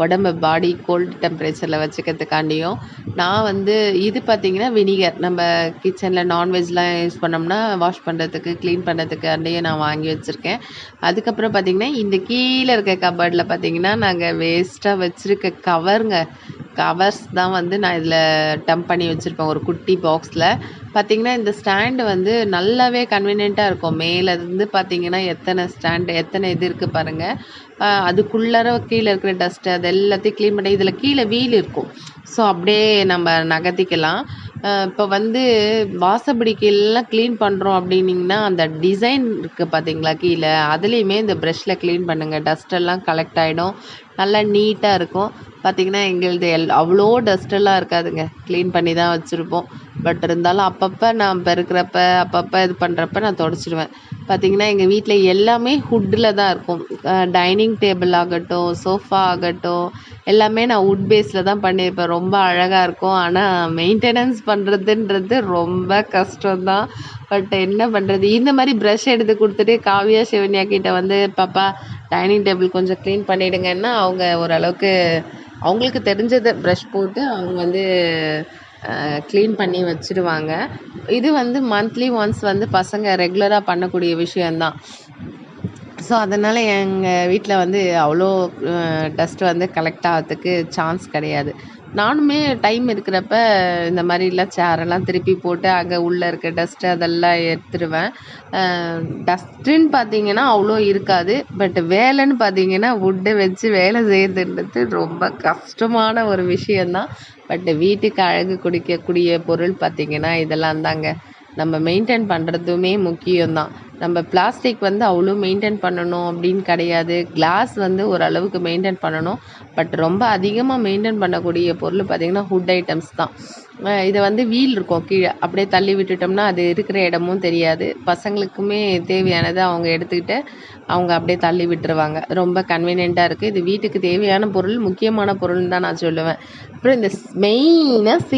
Speaker 1: உடம்பு பாடி கோல்டு டெம்பரேச்சரில் வச்சுக்கிறதுக்காண்டியும். நான் வந்து இது பார்த்திங்கன்னா வினிகர், நம்ம கிச்சனில் நான்வெஜ்லாம் யூஸ் பண்ணோம்னா வாஷ் பண்ணுறதுக்கு, க்ளீன் பண்ணுறதுக்காண்டியே நான் வாங்கி வச்சுருக்கேன். அதுக்கப்புறம் பார்த்திங்கன்னா இந்த கீழே இருக்க கபர்டில் பார்த்திங்கன்னா நாங்கள் வேஸ்ட்டாக வச்சுருக்க கவர்ஸ் தான் வந்து நான் இதில் டம்ப் பண்ணி வச்சுருப்பேன் ஒரு குட்டி பாக்ஸில். பார்த்திங்கன்னா இந்த ஸ்டாண்டு வந்து நல்லாவே கன்வீனியண்ட்டாக இருக்கும். மேலேருந்து பார்த்திங்கன்னா எத்தனை இது இருக்குது பாருங்கள். அதுக்குள்ளார கீழே இருக்கிற டஸ்ட்டு அது எல்லாத்தையும் க்ளீன் பண்ணி இதில் கீழே வீல் இருக்கும். ஸோ அப்படியே நம்ம நகர்த்திக்கலாம். இப்போ வந்து வாசப்படிக்கு எல்லாம் க்ளீன் பண்ணுறோம் அப்படின்னிங்கன்னா அந்த டிசைன் இருக்குது பார்த்தீங்களா கீழே, அதுலேயுமே இந்த ப்ரஷ்ஷில் க்ளீன் பண்ணுங்கள். டஸ்ட்டெல்லாம் கலெக்ட் ஆகிடும், நல்லா நீட்டாக இருக்கும். பார்த்திங்கன்னா எங்களுது அவ்வளோ டஸ்ட்டெல்லாம் இருக்காதுங்க, க்ளீன் பண்ணி தான் வச்சுருப்போம். பட் இருந்தாலும் அப்பப்போ நான் பெருக்கிறப்ப அப்பப்போ இது பண்ணுறப்ப நான் தொடச்சிடுவேன். பார்த்திங்கன்னா எங்கள் வீட்டில் எல்லாமே ஹுட்டில் தான் இருக்கும். டைனிங் டேபிள் ஆகட்டும், சோஃபா ஆகட்டும், எல்லாமே நான் வுட் பேஸில் தான் பண்ணியிருப்பேன். ரொம்ப அழகாக இருக்கும். ஆனால் மெயின்டெனன்ஸ் பண்ணுறதுன்றது ரொம்ப கஷ்டம்தான். பட் என்ன பண்ணுறது, இந்த மாதிரி ப்ரஷ் எடுத்து கொடுத்துட்டு காவியா சிவன்யா கிட்ட வந்து பாப்பா டைனிங் டேபிள் கொஞ்சம் க்ளீன் பண்ணிவிடுங்கன்னா அவங்க ஓரளவுக்கு அவங்களுக்கு தெரிஞ்சதை ப்ரஷ் போட்டு அவங்க வந்து க்ளீன் பண்ணி வச்சுடுவாங்க. இது வந்து மந்த்லி ஒன்ஸ் வந்து பசங்க ரெகுலராக பண்ணக்கூடிய விஷயந்தான். ஸோ அதனால் எங்கள் வீட்டில் வந்து அவ்வளோ டஸ்ட் வந்து கலெக்ட் ஆகிறதுக்கு சான்ஸ் கிடையாது. நானுமே டைம் இருக்கிறப்ப இந்த மாதிரிலாம் சேரெல்லாம் திருப்பி போட்டு அங்கே உள்ளே இருக்க டஸ்ட்டு அதெல்லாம் எடுத்துடுவேன். டஸ்ட்டுன்னு பார்த்தீங்கன்னா அவ்வளோ இருக்காது. பட் வேலைன்னு பார்த்தீங்கன்னா வுட்டை வச்சு வேலை செய்கிறதுன்றது ரொம்ப கஷ்டமான ஒரு விஷயந்தான். பட் வீட்டுக்கு அழகு கொடுக்கக்கூடிய பொருள் பார்த்திங்கன்னா இதெல்லாம் தாங்க. நம்ம மெயின்டைன் பண்ணுறதுமே முக்கியம்தான். நம்ம பிளாஸ்டிக் வந்து அவ்வளோ மெயின்டைன் பண்ணணும் அப்படின்னு கிடையாது. கிளாஸ் வந்து ஓரளவுக்கு மெயின்டைன் பண்ணணும். பட் ரொம்ப அதிகமாக மெயின்டைன் பண்ணக்கூடிய பொருள் பார்த்திங்கன்னா வுட் ஐட்டம்ஸ் தான். இதை வந்து வீல் இருக்கும் கீழே, அப்படியே தள்ளி விட்டுட்டோம்னா அது இருக்கிற இடமும் தெரியாது. பசங்களுக்குமே தேவையானதை அவங்க எடுத்துக்கிட்டு அவங்க அப்படியே தள்ளி விட்டுருவாங்க. ரொம்ப கன்வீனியண்ட்டாக இருக்குது. இது வீட்டுக்கு தேவையான பொருள், முக்கியமான பொருள்னு தான் நான் சொல்லுவேன். அப்புறம் இந்த மெயினாக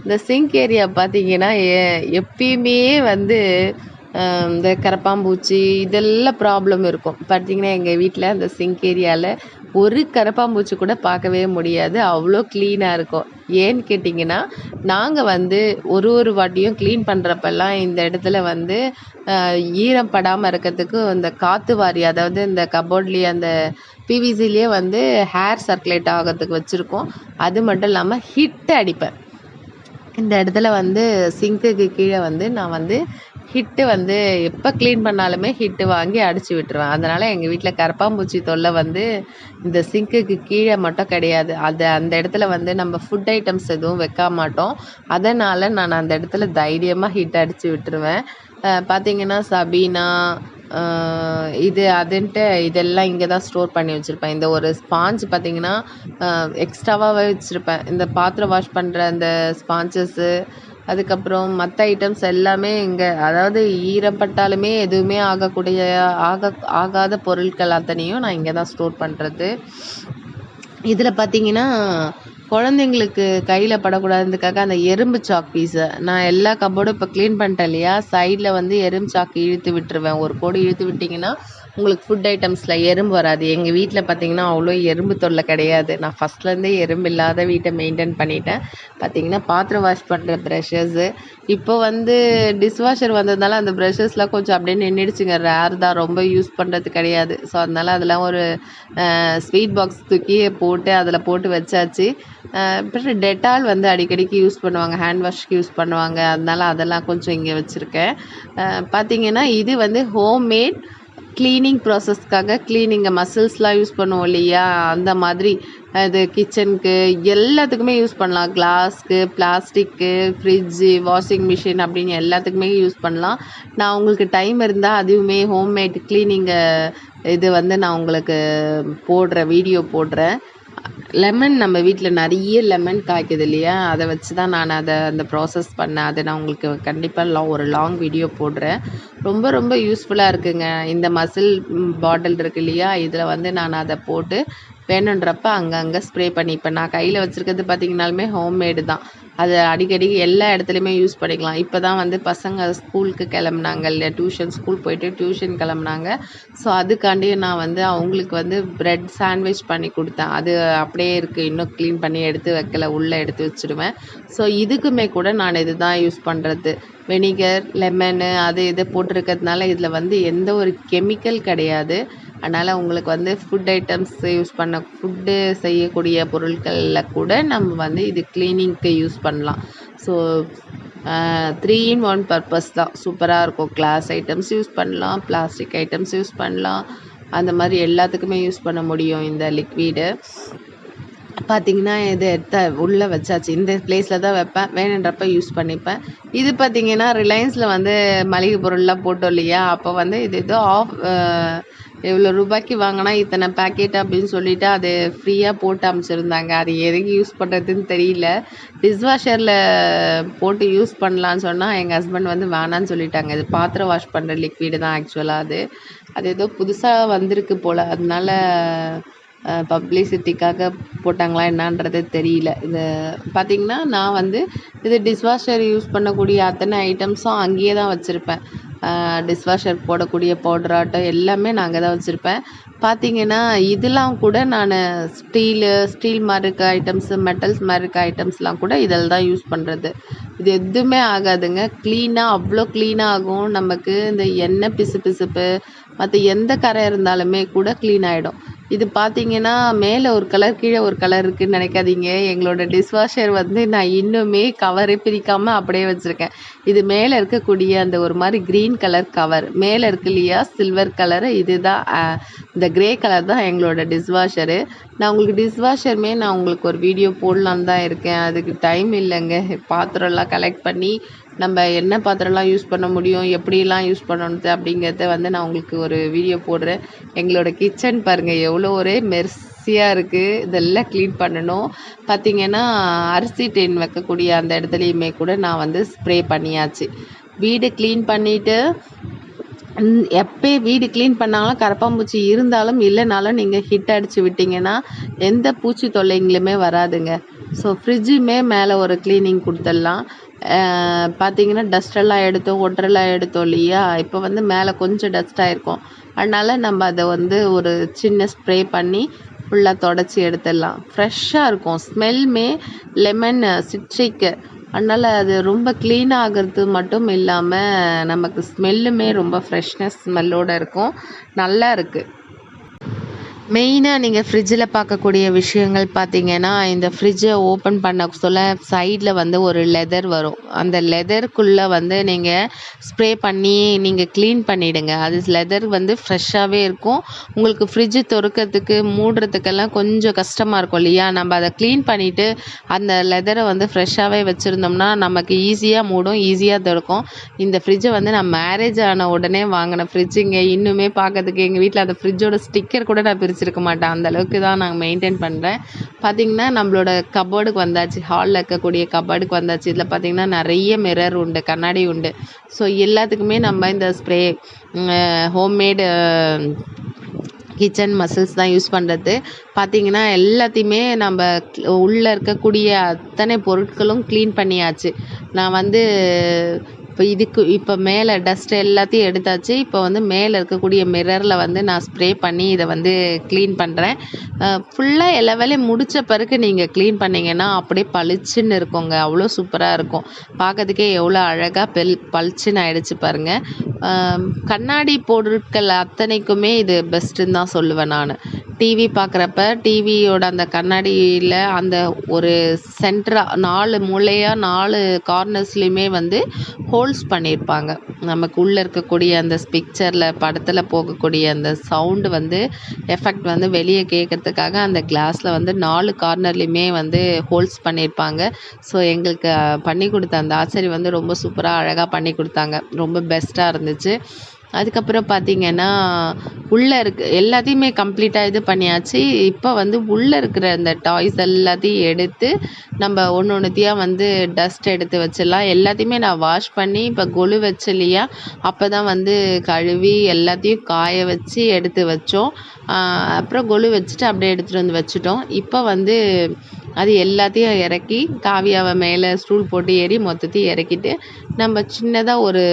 Speaker 1: இந்த சிங்க் ஏரியா பார்த்திங்கன்னா எப்பயுமே வந்து இந்த கரப்பாம்பூச்சி இதெல்லாம் ப்ராப்ளம் இருக்கும். பார்த்திங்கன்னா எங்கள் வீட்டில் அந்த சிங்க் ஏரியாவில் ஒரு கரப்பாம்பூச்சி கூட பார்க்கவே முடியாது, அவ்வளோ க்ளீனாக இருக்கும். ஏன்னு கேட்டிங்கன்னா நாங்கள் வந்து ஒரு வாட்டியும் க்ளீன் பண்ணுறப்பெல்லாம் இந்த இடத்துல வந்து ஈரம் படாமல் இருக்கிறதுக்கு இந்த காற்று வாரி, அதாவது இந்த கபோர்ட்லேயே அந்த பிவிசிலேயே வந்து ஹேர் சர்க்குலேட் ஆகிறதுக்கு வச்சுருக்கோம். அது மட்டும் இல்லாமல் ஹிட்டு அடிப்பேன். இந்த இடத்துல வந்து சிங்க்குக்கு கீழே வந்து நான் வந்து ஹிட்டு வந்து எப்போ க்ளீன் பண்ணாலுமே ஹிட்டு வாங்கி அடித்து விட்டுருவேன். அதனால் எங்கள் வீட்டில் கரப்பாம்பூச்சி தொல்லை வந்து இந்த சிங்க்குக்கு கீழே மட்டும் கிடையாது. அந்த இடத்துல வந்து நம்ம ஃபுட் ஐட்டம்ஸ் எதுவும் வைக்க மாட்டோம். அதனால் நான் அந்த இடத்துல தைரியமாக ஹிட் அடித்து விட்டுருவேன். பார்த்திங்கன்னா சபீனா இது அதுன்ட்டு இதெல்லாம் இங்கே தான் ஸ்டோர் பண்ணி வச்சுருப்பேன். இந்த ஒரு ஸ்பாஞ்ச் பார்த்திங்கன்னா எக்ஸ்ட்ராவாகவே வச்சுருப்பேன். இந்த பாத்திரம் வாஷ் பண்ணுற அந்த ஸ்பாஞ்சஸ்ஸு, அதுக்கப்புறம் மற்ற ஐட்டம்ஸ் எல்லாமே இங்கே, அதாவது ஈரப்பட்டாலுமே எதுவுமே ஆகாத பொருட்கள் அத்தனையும் நான் இங்கே தான் ஸ்டோர் பண்ணுறது. இதில் பார்த்தீங்கன்னா குழந்தைங்களுக்கு கையில் படக்கூடாதுன்றதுக்காக அந்த எறும்பு சாக் பீஸை நான் எல்லா கப்போர்டும் இப்போ க்ளீன் பண்ணிட்டேன் இல்லையா, சைடில் வந்து எறும்பு சாக்கு இழுத்து விட்டுருவேன். ஒரு கோடு இழுத்து விட்டிங்கன்னா உங்களுக்கு ஃபுட் ஐட்டம்ஸில் எறும்பு வராது. எங்கள் வீட்டில் பார்த்தீங்கன்னா அவ்வளோ எறும்பு தொல்லை கிடையாது. நான் ஃபஸ்ட்லேருந்தே எறும்பு இல்லாத வீட்டை மெயின்டைன் பண்ணிட்டேன். பார்த்தீங்கன்னா பாத்திரம் வாஷ் பண்ணுற ப்ரஷஸ்ஸு இப்போ வந்து டிஷ்வாஷர் வந்ததுனால அந்த ப்ரஷஸ்லாம் கொஞ்சம் அப்படியே நின்றுடுச்சுங்க. ரேர் தான், ரொம்ப யூஸ் பண்ணுறது கிடையாது. ஸோ அதனால் அதெல்லாம் ஒரு ஸ்வீட் பாக்ஸ் தூக்கி போட்டு அதில் போட்டு வச்சாச்சு. அப்புறம் டெட்டால் வந்து அடிக்கடிக்கு யூஸ் பண்ணுவாங்க, ஹேண்ட் வாஷ்க்கு யூஸ் பண்ணுவாங்க. அதனால் அதெல்லாம் கொஞ்சம் இங்கே வச்சுருக்கேன். பார்த்தீங்கன்னா இது வந்து ஹோம்மேட் க்ளீனிங் ப்ராசஸ்க்காக க்ளீனிங் மசில்ஸ்லாம் யூஸ் பண்ணுவோம் இல்லையா, அந்த மாதிரி அது கிச்சனுக்கு எல்லாத்துக்குமே யூஸ் பண்ணலாம். கிளாஸ்க்கு, பிளாஸ்டிக்கு, ஃப்ரிட்ஜு, வாஷிங் மிஷின் அப்படின்னு எல்லாத்துக்குமே யூஸ் பண்ணலாம். நான் உங்களுக்கு டைம் இருந்தால் அதுவுமே ஹோம்மேட் க்ளீனிங்கு இது வந்து நான் உங்களுக்கு வீடியோ போடுறேன். லெமன் நம்ம வீட்டில் நிறைய லெமன் காய்க்குது இல்லையா, அதை வச்சு தான் நான் அந்த ப்ராசஸ் பண்ணேன். அதை நான் உங்களுக்கு கண்டிப்பாக ஒரு லாங் வீடியோ போடுறேன். ரொம்ப ரொம்ப யூஸ்ஃபுல்லாக இருக்குங்க. இந்த மசில் பாட்டில் இருக்கு இல்லையா, இதில் வந்து நான் அதை போட்டு வேணுன்றப்ப அங்கங்கே ஸ்ப்ரே பண்ணிப்பேன். நான் கையில் வச்சுருக்கிறது பார்த்திங்கனாலுமே ஹோம்மேடு தான். அதை அடிக்கடி எல்லா இடத்துலையுமே யூஸ் பண்ணிக்கலாம். இப்போ தான் வந்து பசங்க ஸ்கூலுக்கு கிளம்புனாங்க இல்லையா, ஸ்கூல் போயிட்டு டியூஷன் கிளம்புனாங்க. ஸோ அதுக்காண்டி நான் வந்து அவங்களுக்கு வந்து ப்ரெட் சாண்ட்விச் பண்ணி கொடுத்தேன். அது அப்படியே இருக்குது, இன்னும் க்ளீன் பண்ணி எடுத்து வைக்கல, உள்ளே எடுத்து வச்சுடுவேன். ஸோ இதுக்குமே கூட நான் இது தான் யூஸ் பண்ணுறது. வினிகர், லெமனு அது இது போட்டிருக்கிறதுனால இதில் வந்து எந்த ஒரு கெமிக்கல் கிடையாது. அதனால் உங்களுக்கு வந்து ஃபுட் ஐட்டம்ஸ் ஃபுட்டு செய்யக்கூடிய பொருட்களில் கூட நம்ம வந்து இது க்ளீனிங்க்கு யூஸ் பண்ணலாம். ஸோ 3 in 1 பர்பஸ் தான், சூப்பராக இருக்கும். கிளாஸ் ஐட்டம்ஸ் யூஸ் பண்ணலாம், பிளாஸ்டிக் ஐட்டம்ஸ் யூஸ் பண்ணலாம், அந்த மாதிரி எல்லாத்துக்குமே யூஸ் பண்ண முடியும் இந்த லிக்விடு. பார்த்திங்கன்னா இது உள்ளே வச்சாச்சு. இந்த ப்ளேஸில் தான் வைப்பேன், வேணுன்றப்ப யூஸ் பண்ணிப்பேன். இது பார்த்திங்கன்னா ரிலையன்ஸில் வந்து மளிகை பொருள்லாம் போட்டோம் இல்லையா, அப்போ வந்து இது ஏதோ இவ்வளோ ரூபாய்க்கு வாங்கினா இத்தனை பேக்கெட் அப்படின்னு சொல்லிட்டு அது ஃப்ரீயாக போட்டு அமைச்சிருந்தாங்க. அது எதுக்கு யூஸ் பண்ணுறதுன்னு தெரியல. டிஷ்வாஷரில் போட்டு யூஸ் பண்ணலான்னு சொன்னால் எங்கள் ஹஸ்பண்ட் வந்து வேணான்னு சொல்லிட்டாங்க. இது பாத்திரம் வாஷ் பண்ணுற லிக்விடு தான் ஆக்சுவலாக. அது ஏதோ புதுசாக வந்திருக்கு போல், அதனால பப்ளிசிட்டிக்காக போட்டாங்களா என்னான்றது தெரியல. இது பார்த்திங்கன்னா நான் வந்து இது டிஷ்வாஷர் யூஸ் பண்ணக்கூடிய அத்தனை ஐட்டம்ஸும் அங்கேயே தான் வச்சுருப்பேன். டிஷ்வாஷர் போடக்கூடிய பவுடராட்டம் எல்லாமே நான் அங்கே தான் வச்சுருப்பேன். பார்த்திங்கன்னா இதெல்லாம் கூட நான் ஸ்டீல் மாதிரி இருக்க ஐட்டம்ஸு, மெட்டல்ஸ் மாதிரி இருக்க ஐட்டம்ஸ்லாம் கூட இதில் தான் யூஸ் பண்ணுறது. இது எதுவுமே ஆகாதுங்க, க்ளீனாக அவ்வளோ க்ளீனாக ஆகும். நமக்கு இந்த எண்ணெய் பிசுப்பு மற்ற எந்த கரை இருந்தாலுமே கூட க்ளீன் ஆகிடும். இது பார்த்திங்கன்னா மேலே ஒரு கலர் கீழே ஒரு கலர் இருக்குதுன்னு நினைக்காதீங்க. எங்களோட டிஷ்வாஷர் வந்து நான் இன்னுமே கவரே பிரிக்காமல் அப்படியே வச்சுருக்கேன். இது மேலே இருக்கக்கூடிய அந்த ஒரு மாதிரி க்ரீன் கலர் கவர், மேலே இருக்கு இல்லையா சில்வர் கலரு, இதுதான் இந்த க்ரே கலர் தான் எங்களோட டிஷ்வாஷரு. நான் உங்களுக்கு ஒரு வீடியோ போடலான்னு தான் இருக்கேன். அதுக்கு டைம் இல்லைங்க. பாத்திரம்லாம் கலெக்ட் பண்ணி நம்ம என்ன பாத்திரம்லாம் யூஸ் பண்ண முடியும், எப்படிலாம் யூஸ் பண்ணணுது அப்படிங்கிறத வந்து நான் உங்களுக்கு ஒரு வீடியோ போடுறேன். எங்களோட கிச்சன் பாருங்கள் எவ்வளோ ஒரே மெர்சியாக இருக்குது. இதெல்லாம் க்ளீன் பண்ணணும். பார்த்திங்கன்னா அரிசி டின் வைக்கக்கூடிய அந்த இடத்துலையுமே கூட நான் வந்து ஸ்ப்ரே பண்ணியாச்சு. வீடு க்ளீன் பண்ணிவிட்டு வீடு க்ளீன் பண்ணாலும் கரப்பாம்பூச்சி இருந்தாலும் இல்லைனாலும் நீங்கள் ஹிட் அடித்து விட்டிங்கன்னா எந்த பூச்சி தொல்லைங்களுமே வராதுங்க. ஸோ ஃப்ரிட்ஜுமே மேலே ஒரு க்ளீனிங் கொடுத்துடலாம். பார்த்திங்கன்னா டஸ்ட்டெல்லாம் ஒட்டரெல்லாம் எடுத்தோம் இல்லையா, இப்போ வந்து மேலே கொஞ்சம் டஸ்ட்டாக இருக்கும். அதனால் நம்ம அதை வந்து ஒரு சின்ன ஸ்ப்ரே பண்ணி ஃபுல்லாக தொடச்சி எடுத்துடலாம். ஃப்ரெஷ்ஷாக இருக்கும். ஸ்மெல்லுமே லெமன் சிட்ரிக்கு, அதனால் அது ரொம்ப க்ளீன் ஆகிறது மட்டும் இல்லாமல் நமக்கு ஸ்மெல்லுமே ரொம்ப ஃப்ரெஷ்னஸ் ஸ்மெல்லோடு இருக்கும். நல்லா இருக்குது. மெயினாக நீங்கள் ஃப்ரிட்ஜில் பார்க்கக்கூடிய விஷயங்கள் பார்த்தீங்கன்னா, இந்த ஃப்ரிட்ஜை ஓப்பன் பண்ண சொல்ல சைடில் வந்து ஒரு லெதர் வரும். அந்த லெதருக்குள்ளே வந்து நீங்கள் ஸ்ப்ரே பண்ணி நீங்கள் க்ளீன் பண்ணிவிடுங்க. அது லெதர் வந்து ஃப்ரெஷ்ஷாகவே இருக்கும். உங்களுக்கு ஃப்ரிட்ஜு திறக்கிறதுக்கு மூடுறதுக்கெல்லாம் கொஞ்சம் கஷ்டமாக இருக்கும் இல்லையா, நம்ம அதை க்ளீன் பண்ணிவிட்டு அந்த லெதரை வந்து ஃப்ரெஷ்ஷாகவே வச்சுருந்தோம்னா நமக்கு ஈஸியாக மூடும், ஈஸியாக திறக்கும். இந்த ஃப்ரிட்ஜை வந்து நான் மேரேஜ் ஆன உடனே வாங்கின ஃப்ரிட்ஜுங்க. இன்னுமே பார்க்கறதுக்கு எங்கள் வீட்டில் அந்த ஃப்ரிட்ஜோட ஸ்டிக்கர் கூட நான் பிரிச்சிருக்க மாட்டேன். அந்த அளவுக்கு தான் நான் மெயின்டைன் பண்ணுறேன். பார்த்திங்கன்னா நம்மளோட கபோர்டுக்கு வந்தாச்சு, ஹாலில் இருக்கக்கூடிய கபோர்டுக்கு வந்தாச்சு. இதில் பார்த்திங்கன்னா நிறைய மிரர் உண்டு, கண்ணாடி உண்டு. ஸோ எல்லாத்துக்குமே நம்ம இந்த ஸ்ப்ரே ஹோம்மேடு கிச்சன் மசில்ஸ் தான் யூஸ் பண்ணுறது. பார்த்திங்கன்னா எல்லாத்தையுமே நம்ம உள்ளே இருக்கக்கூடிய அத்தனை பொருட்களும் க்ளீன் பண்ணியாச்சு. நான் வந்து இப்போ மேலே டஸ்ட் எல்லாத்தையும் எடுத்தாச்சு. இப்போ வந்து மேலே இருக்கக்கூடிய மிரரில் வந்து நான் ஸ்ப்ரே பண்ணி இதை வந்து க்ளீன் பண்ணுறேன். ஃபுல்லாக எல்லா வேலையும் முடித்த பிறகு நீங்கள் க்ளீன் பண்ணிங்கன்னா அப்படியே பளிச்சுன்னு இருக்குங்க. அவ்வளோ சூப்பராக இருக்கும். பார்க்கறதுக்கே எவ்வளோ அழகாக பளிச்சுன்னு ஆயிடுச்சு பாருங்கள். கண்ணாடி பொருட்கள் அத்தனைக்குமே இது பெஸ்ட்டுன்னு தான் சொல்லுவேன் நான். டிவி பார்க்குறப்ப டிவியோட அந்த கண்ணாடியில் அந்த ஒரு சென்டராக 4 மூலையாக 4 கார்னர்ஸ்லேயுமே வந்து ஹோல்ஸ் பண்ணியிருப்பாங்க. நமக்கு உள்ளே இருக்கக்கூடிய அந்த பிக்சரில் படத்தில் போகக்கூடிய அந்த சவுண்டு வந்து எஃபெக்ட் வந்து வெளியே கேட்கறதுக்காக அந்த கிளாஸில் வந்து 4 கார்னர்லேயுமே வந்து ஹோல்ஸ் பண்ணியிருப்பாங்க. ஸோ எங்களுக்கு பண்ணி கொடுத்த அந்த ஆசிரியர் வந்து ரொம்ப சூப்பராக அழகாக பண்ணி கொடுத்தாங்க. ரொம்ப பெஸ்ட்டாக இருந்துச்சு. அதுக்கப்புறம் பார்த்திங்கன்னா உள்ளே எல்லாத்தையுமே கம்ப்ளீட்டாக இது பண்ணியாச்சு. இப்போ வந்து உள்ளே இருக்கிற அந்த டாய்ஸ் எல்லாத்தையும் எடுத்து நம்ம ஒன்றுத்தையாக வந்து டஸ்ட் எடுத்து வச்சிடலாம். எல்லாத்தையுமே நான் வாஷ் பண்ணி இப்போ கொலு வச்சு இல்லையா, அப்போ தான் வந்து கழுவி எல்லாத்தையும் காய வச்சு எடுத்து வச்சோம். அப்புறம் கொலு வச்சுட்டு அப்படியே எடுத்துகிட்டு வந்து வச்சுட்டோம். இப்போ வந்து அது எல்லாத்தையும் இறக்கி காவியாவை மேலே ஸ்டூல் போட்டு ஏறி மொத்தத்தையும் இறக்கிட்டு நம்ம சின்னதாக ஒரு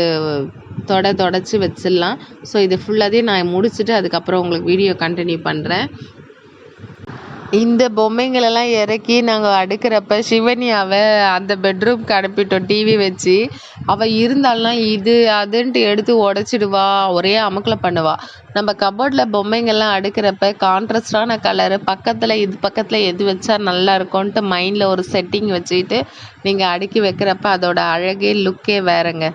Speaker 1: தொடச்சி வச்சிடலாம். ஸோ இது ஃபுல்லாத்தையும் நான் முடிச்சுட்டு அதுக்கப்புறம் உங்களுக்கு வீடியோ கண்டினியூ பண்ணுறேன். இந்த பொம்மைங்களெல்லாம் இறக்கி நாங்கள் அடுக்கிறப்ப சிவன்யாவை அந்த பெட்ரூம்க்கு அனுப்பிட்டோம் டிவி வச்சு. அவள் இருந்தால்னா இது அதுன்ட்டு எடுத்து உடச்சிடுவா, ஒரே அமுக்கில் பண்ணுவா. நம்ம கபோர்டில் பொம்மைங்கள்லாம் அடுக்கிறப்ப கான்ட்ராஸ்டான கலரு பக்கத்தில் எது வச்சா நல்லா இருக்கும்ன்ட்டு மைண்டில் ஒரு செட்டிங் வச்சுக்கிட்டு நீங்கள் அடுக்கி வைக்கிறப்ப அதோட அழகே லுக்கே வேறங்க.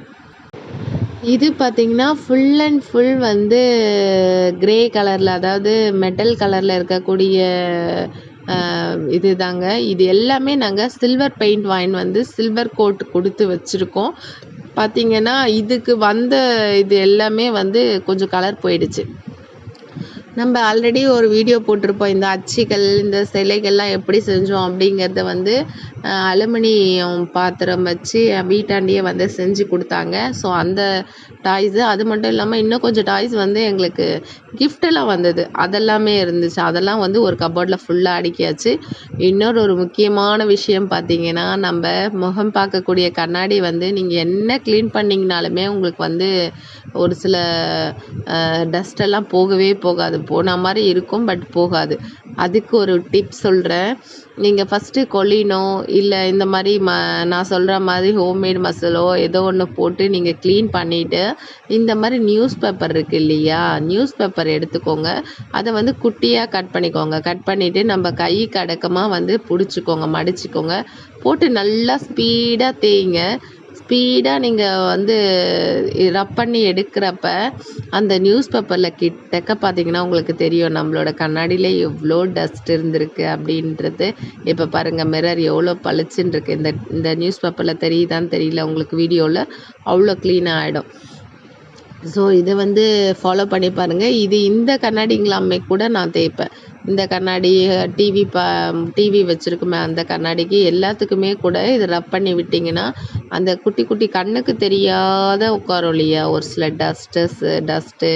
Speaker 1: இது பார்த்திங்கன்னா ஃபுல் அண்ட் ஃபுல் வந்து கிரே கலரில், அதாவது மெட்டல் கலரில் இருக்கக்கூடிய இது தாங்க. இது எல்லாமே நாங்கள் சில்வர் பெயிண்ட் வாங்கின்னு வந்து சில்வர் கோட் கொடுத்து வச்சுருக்கோம். பார்த்திங்கன்னா இதுக்கு வந்த இது எல்லாமே வந்து கொஞ்சம் கலர் போயிடுச்சு. நம்ம ஆல்ரெடி ஒரு வீடியோ போட்டிருப்போம். இந்த அச்சுகள், இந்த சிலைகள்லாம் எப்படி செஞ்சோம் அப்படிங்கிறத வந்து அலுமினியம் பாத்திரம் வச்சு வீட்டாண்டியே வந்து செஞ்சு கொடுத்தாங்க. ஸோ அந்த டாய்ஸு, அது மட்டும் இல்லாமல் இன்னும் கொஞ்சம் டாய்ஸ் வந்து எங்களுக்கு கிஃப்டெல்லாம் வந்தது. அதெல்லாமே இருந்துச்சு. அதெல்லாம் வந்து ஒரு கபோர்டில் ஃபுல்லாக அடுக்கியாச்சு. இன்னொரு ஒரு முக்கியமான விஷயம் பார்த்திங்கன்னா, நம்ம முகம் பார்க்கக்கூடிய கண்ணாடி வந்து நீங்கள் என்ன க்ளீன் பண்ணிங்கனாலுமே உங்களுக்கு வந்து ஒரு சில டஸ்ட்டெல்லாம் போகவே போகாது. போன மாதிரி இருக்கும், பட் போகாது. அதுக்கு ஒரு டிப்ஸ் சொல்கிறேன். நீங்கள் ஃபஸ்ட்டு கொலினோ இல்லை இந்த மாதிரி நான் சொல்கிற மாதிரி ஹோம்மேட் மசாலோ ஏதோ ஒன்று போட்டு நீங்கள் க்ளீன் பண்ணிவிட்டு இந்த மாதிரி நியூஸ் பேப்பர் இருக்குது இல்லையா, நியூஸ் பேப்பர் எடுத்துக்கோங்க. அதை வந்து குட்டியாக கட் பண்ணிக்கோங்க. கட் பண்ணிவிட்டு நம்ம கைக்கு அடக்கமாக வந்து பிடிச்சிக்கோங்க, மடிச்சிக்கோங்க. போட்டு நல்லா ஸ்பீடாக தேய்ங்க. ஸ்பீடாக நீங்கள் வந்து ரப் பண்ணி எடுக்கிறப்ப அந்த நியூஸ் பேப்பரில் கிட்டக்க பார்த்திங்கன்னா உங்களுக்கு தெரியும் நம்மளோட கண்ணாடியில் எவ்வளோ டஸ்ட் இருந்திருக்கு அப்படின்றது. இப்போ பாருங்கள் மிரர் எவ்வளோ பளிச்சுன்னு இருக்குது. இந்த நியூஸ் பேப்பரில் தெரியுதான்னு தெரியல உங்களுக்கு, வீடியோவில் அவ்வளோ க்ளீனாக ஆகிடும். ஸோ இதை வந்து ஃபாலோ பண்ணி பாருங்கள். இந்த கண்ணாடிங்களாமே கூட நான் தேய்ப்பேன். இந்த கண்ணாடி டிவி வச்சுருக்குமே அந்த கண்ணாடிக்கு எல்லாத்துக்குமே கூட இதை ரப் பண்ணி விட்டிங்கன்னா அந்த குட்டி குட்டி கண்ணுக்கு தெரியாத உட்காரும் இல்லையா ஒரு சில டஸ்ட்டு,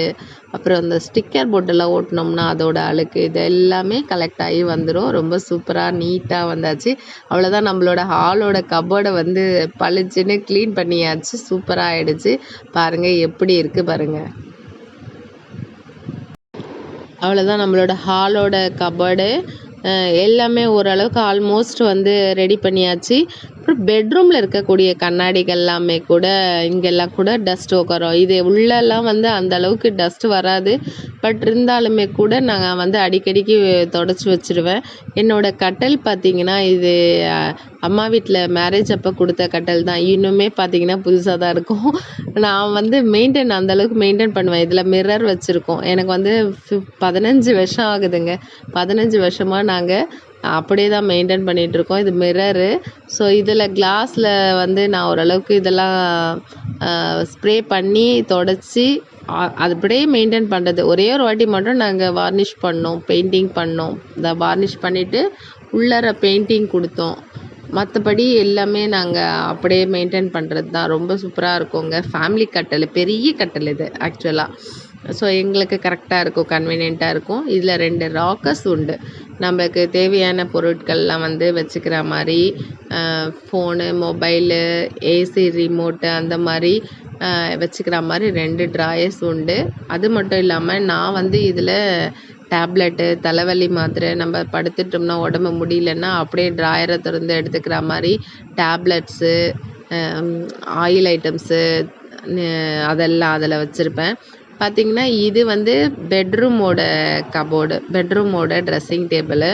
Speaker 1: அப்புறம் அந்த ஸ்டிக்கர் போர்டெல்லாம் ஓட்டினோம்னா அதோட அழுக்கு இது எல்லாமே கலெக்ட் ஆகி வந்துடும். ரொம்ப சூப்பராக நீட்டாக வந்தாச்சு. அவ்வளோதான், நம்மளோட ஹாலோட கபோர்டை வந்து பளிச்சுன்னு க்ளீன் பண்ணியாச்சு. சூப்பராக ஆகிடுச்சு. பாருங்கள் எப்படி இருக்குது பாருங்கள். அவ்வளோதான், நம்மளோட ஹாலோட கபோர்டு எல்லாமே ஓரளவுக்கு ஆல்மோஸ்ட் வந்து ரெடி பண்ணியாச்சு. அப்புறம் பெட்ரூமில் இருக்கக்கூடிய கண்ணாடிகள் எல்லாமே கூட இங்கெல்லாம் கூட டஸ்ட் உட்காரும். இது உள்ளெல்லாம் வந்து அந்த அளவுக்கு டஸ்ட் வராது, பட் இருந்தாலுமே கூட நாங்கள் வந்து அடிக்கடிக்கு தொடச்சி வச்சுருவேன். என்னோடய கட்டல் பார்த்திங்கன்னா இது அம்மா வீட்டில் மேரேஜ் அப்போ கொடுத்த கட்டல் தான். இன்னுமே பார்த்திங்கன்னா புதுசாக தான் இருக்கும். நான் வந்து அந்தளவுக்கு மெயின்டைன் பண்ணுவேன். இதில் மிரர் வச்சுருக்கோம். எனக்கு வந்து 15 வருஷம் ஆகுதுங்க. 15 வருஷமாக நாங்கள் அப்படியே தான் மெயின்டைன் பண்ணிகிட்ருக்கோம். இது மிரரு. ஸோ இதில் கிளாஸில் வந்து நான் ஓரளவுக்கு இதெல்லாம் ஸ்ப்ரே பண்ணி தொடச்சி அது அப்படியே மெயின்டைன் பண்ணுறது. ஒரே ஒரு வாட்டி மட்டும் நாங்கள் வார்னிஷ் பண்ணோம், பெயிண்டிங் பண்ணோம். இந்த வார்னிஷ் பண்ணிவிட்டு உள்ளார பெயிண்டிங் கொடுத்தோம். மற்றபடி எல்லாமே நாங்கள் அப்படியே மெயின்டைன் பண்ணுறது தான். ரொம்ப சூப்பராக இருக்குங்க. ஃபேமிலி கட்டல், பெரிய கட்டல் இது ஆக்சுவலாக. ஸோ எங்களுக்கு கரெக்டாக இருக்கும், கன்வீனியண்ட்டாக இருக்கும். இதில் 2 ராக்கர்ஸ் உண்டு. நம்மளுக்கு தேவையான பொருட்கள்லாம் வந்து வச்சுக்கிற மாதிரி ஃபோனு, மொபைலு, ஏசி ரிமோட்டு அந்த மாதிரி வச்சுக்கிற மாதிரி 2 ட்ராயர்ஸ் உண்டு. அது மட்டும் இல்லாமல் நான் வந்து இதில் டேப்லெட்டு, தலைவலி மாத்திரை, நம்ம படுத்துட்டோம்னா உடம்பு முடியலன்னா அப்படியே ட்ராயரை திறந்து எடுத்துக்கிற மாதிரி டேப்லெட்ஸு, ஆயில் ஐட்டம்ஸு அதெல்லாம் அதில் வச்சுருப்பேன். பார்த்திங்கன்னா இது வந்து பெட்ரூமோட ட்ரெஸ்ஸிங் டேபிளு.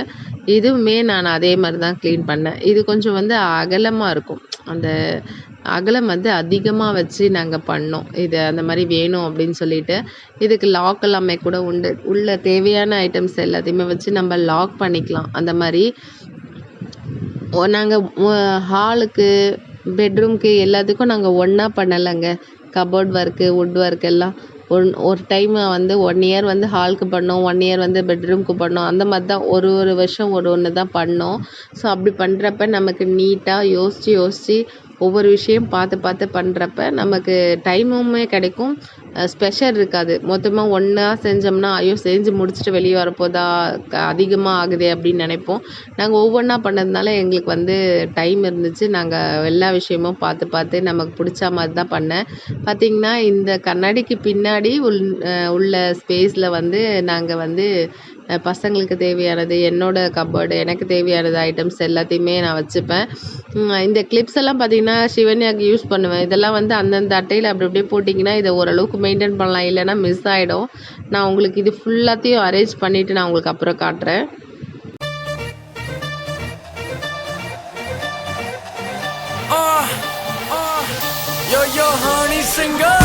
Speaker 1: இதுவுமே நான் அதே மாதிரி தான் க்ளீன் பண்ணேன். இது கொஞ்சம் வந்து அகலமாக இருக்கும். அந்த அகலம் வந்து அதிகமாக வச்சு நாங்கள் பண்ணோம். இது அந்த மாதிரி வேணும் அப்படின்னு சொல்லிட்டு. இதுக்கு லாக் எல்லாமே கூட உண்டு. உள்ள தேவையான ஐட்டம்ஸ் எல்லாத்தையுமே வச்சு நம்ம லாக் பண்ணிக்கலாம். அந்த மாதிரி நாங்கள் ஹாலுக்கு, பெட்ரூம்க்கு எல்லாத்துக்கும் நாங்கள் ஒன்றா பண்ணலைங்க. கபோர்ட் ஒர்க்கு, வுட் ஒர்க் எல்லாம் ஒரு டைம் வந்து 1 இயர் வந்து ஹாலுக்கு பண்ணோம், 1 இயர் வந்து பெட்ரூம்க்கு பண்ணோம். அந்த மாதிரி தான் ஒரு வருஷம் ஒன்று தான் பண்ணோம். ஸோ அப்படி பண்ணுறப்ப நமக்கு நீட்டாக யோசித்து ஒவ்வொரு விஷயம் பார்த்து பண்ணுறப்ப நமக்கு டைமுமே கிடைக்கும். ஸ்பெஷல் இருக்காது. மொத்தமாக ஒன்றா செஞ்சோம்னா ஐயோ செஞ்சு முடிச்சுட்டு வெளியே வரப்போதா, அதிகமாக ஆகுதே அப்படின்னு நினைப்போம். நாங்கள் ஒவ்வொன்றா பண்ணதுனால எங்களுக்கு வந்து டைம் இருந்துச்சு. நாங்கள் எல்லா விஷயமும் பார்த்து நமக்கு பிடிச்ச மாதிரி தான் பண்ணேன். பார்த்திங்கன்னா இந்த கண்ணாடிக்கு பின்னாடி உள்ள ஸ்பேஸில் வந்து நாங்கள் வந்து பசங்களுக்கு தேவையானது, என்னோட கபோர்டு, எனக்கு தேவையானது ஐட்டம்ஸ் எல்லாத்தையுமே நான் வச்சுப்பேன். இந்த கிளிப்ஸ் எல்லாம் பார்த்திங்கன்னா சிவன்யாவுக்கு யூஸ் பண்ணுவேன். இதெல்லாம் வந்து அந்தந்த அட்டையில் அப்படி அப்படியே போட்டிங்கன்னா இதை ஓரளவுக்கு மெயின்டைன் பண்ணலாம், இல்லைன்னா மிஸ் ஆகிடும். நான் உங்களுக்கு இது ஃபுல்லாத்தையும் அரேஞ்ச் பண்ணிவிட்டு நான் உங்களுக்கு அப்புறம் காட்டுறேன்.
Speaker 2: Yo honey singer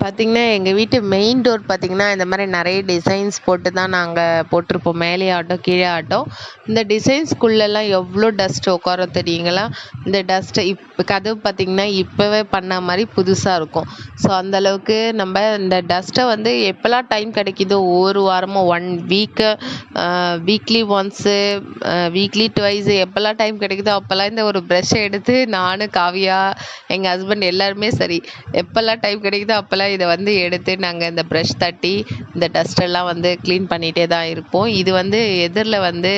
Speaker 1: பார்த்திங்கன்னா எங்கள் வீட்டு மெயின் டோர் பார்த்திங்கன்னா இந்த மாதிரி நிறைய டிசைன்ஸ் போட்டு தான் நாங்கள் போட்டிருப்போம். மேலே ஆட்டம் கீழே ஆட்டம். இந்த டிசைன்ஸ்குள்ளெல்லாம் எவ்வளோ டஸ்ட் உட்கார தெரியுங்களா? இந்த டஸ்ட்டை கதவு பார்த்திங்கன்னா இப்போவே பண்ண மாதிரி புதுசாக இருக்கும். ஸோ அந்தளவுக்கு நம்ம இந்த டஸ்ட்டை வந்து எப்போல்லாம் டைம் கிடைக்குதோ, ஒரு வாரமோ 1 week, weekly once, weekly twice எப்போல்லாம் டைம் கிடைக்குதோ அப்போல்லாம் இந்த ஒரு ப்ரஷ்ஷை எடுத்து நானும், காவியா, எங்கள் ஹஸ்பண்ட் எல்லாருமே சரி, எப்போல்லாம் டைம் கிடைக்குதோ அப்போல்லாம் இதை வந்து எடுத்து நாங்கள் இந்த ப்ரஷ் தட்டி இந்த டஸ்ட்டெல்லாம் வந்து க்ளீன் பண்ணிகிட்டே தான் இருப்போம். இது வந்து எதிரில் வந்து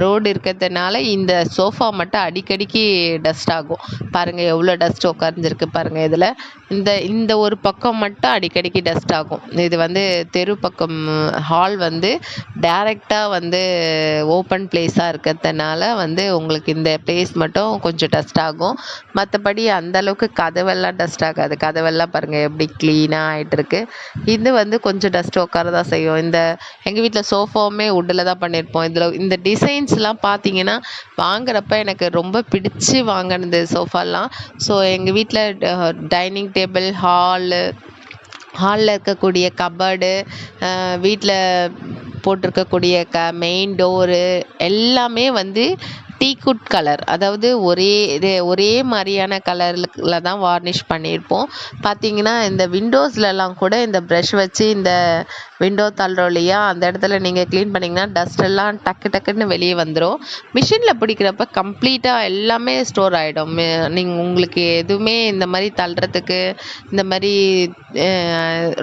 Speaker 1: ரோடு இருக்கிறதுனால இந்த சோஃபா மட்டும் அடிக்கடிக்கு டஸ்ட் ஆகும். பாருங்கள் எவ்வளோ டஸ்ட் உட்காந்துருக்கு பாருங்கள். இதில் இந்த ஒரு பக்கம் மட்டும் அடிக்கடிக்கு டஸ்ட் ஆகும். இது வந்து தெரு பக்கம் ஹால் வந்து டைரெக்டாக வந்து ஓப்பன் பிளேஸாக இருக்கிறதுனால வந்து உங்களுக்கு இந்த பிளேஸ் மட்டும் கொஞ்சம் டஸ்ட் ஆகும். மற்றபடி அந்தளவுக்கு கதவெல்லாம் டஸ்ட் ஆகாது. கதவெல்லாம் பாருங்கள் எப்படி க்ளீனாக ஆகிட்டுருக்கு. இது வந்து கொஞ்சம் டஸ்ட் உட்கார தான் செய்யும். எங்கள் வீட்டில் சோஃபாவுமே வுட்டில் தான் பண்ணியிருப்போம். இந்த டிசைன்ஸ்லாம் பார்த்தீங்கன்னா வாங்குறப்ப எனக்கு ரொம்ப பிடிச்சி வாங்கினது சோஃபாலாம். ஸோ எங்கள் வீட்டில் டைனிங் டேபிள், ஹாலில் இருக்கக்கூடிய கபர்டு, வீட்டில் போட்டிருக்கக்கூடிய மெயின் டோரு எல்லாமே வந்து டீக்குட் கலர், அதாவது ஒரே மாதிரியான கலரில் தான் வார்னிஷ் பண்ணியிருப்போம். பார்த்திங்கன்னா இந்த விண்டோஸ்லலாம் கூட இந்த ப்ரஷ் வச்சு இந்த விண்டோ தள்ளுறோம் இல்லையா, அந்த இடத்துல நீங்கள் க்ளீன் பண்ணிங்கன்னா டஸ்ட்டெல்லாம் டக்குன்னு வெளியே வந்துடும். மிஷினில் பிடிக்கிறப்ப கம்ப்ளீட்டாக எல்லாமே ஸ்டோர் ஆகிடும். உங்களுக்கு எதுவுமே இந்த மாதிரி தள்ளுறதுக்கு இந்த மாதிரி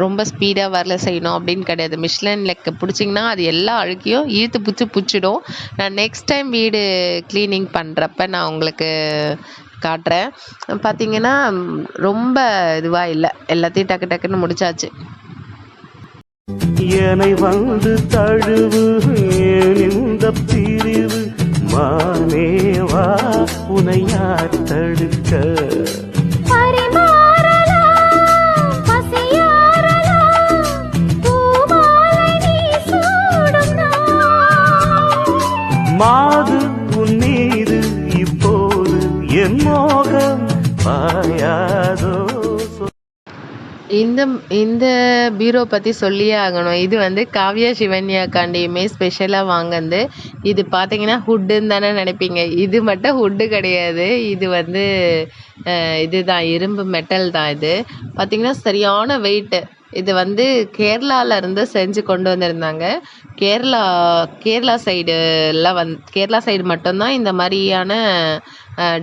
Speaker 1: ரொம்ப ஸ்பீடாக வரல செய்யணும் அப்படின்னு கிடையாது. மிஷினில் பிடிச்சிங்கன்னா அது எல்லா அழுக்கையும் இழுத்து பிடிச்சிடும். நான் நெக்ஸ்ட் டைம் வீடு க்ளீனிங் பண்ணுறப்ப நான் உங்களுக்கு காட்டுறேன். பார்த்திங்கன்னா ரொம்ப இதுவாக இல்லை, எல்லாத்தையும் டக்குன்னு முடிச்சாச்சு.
Speaker 3: என்னை வந்து தழுவு இந்த பிரிவு மானேவா உனை யார் தடுக்க? மாது உன் மீது இப்போது என் மோகம் பாயாதோ?
Speaker 1: இந்த பீரோ பற்றி சொல்லியே ஆகணும். இது வந்து காவ்யா சிவன்யாக்காண்டியுமே ஸ்பெஷலாக வாங்கினது. இது பார்த்தீங்கன்னா ஹுட்டுன்னு தானே நினைப்பீங்க. இது மட்டும் ஹுட்டு கிடையாது. இது வந்து இதுதான் இரும்பு மெட்டல் தான். இது பார்த்திங்கன்னா சரியான வெயிட்டு. இது வந்து கேரளால இருந்து செஞ்சு கொண்டு வந்திருந்தாங்க. கேரளா கேரளா சைடுலாம் கேரளா சைடு மட்டும்தான் இந்த மாதிரியான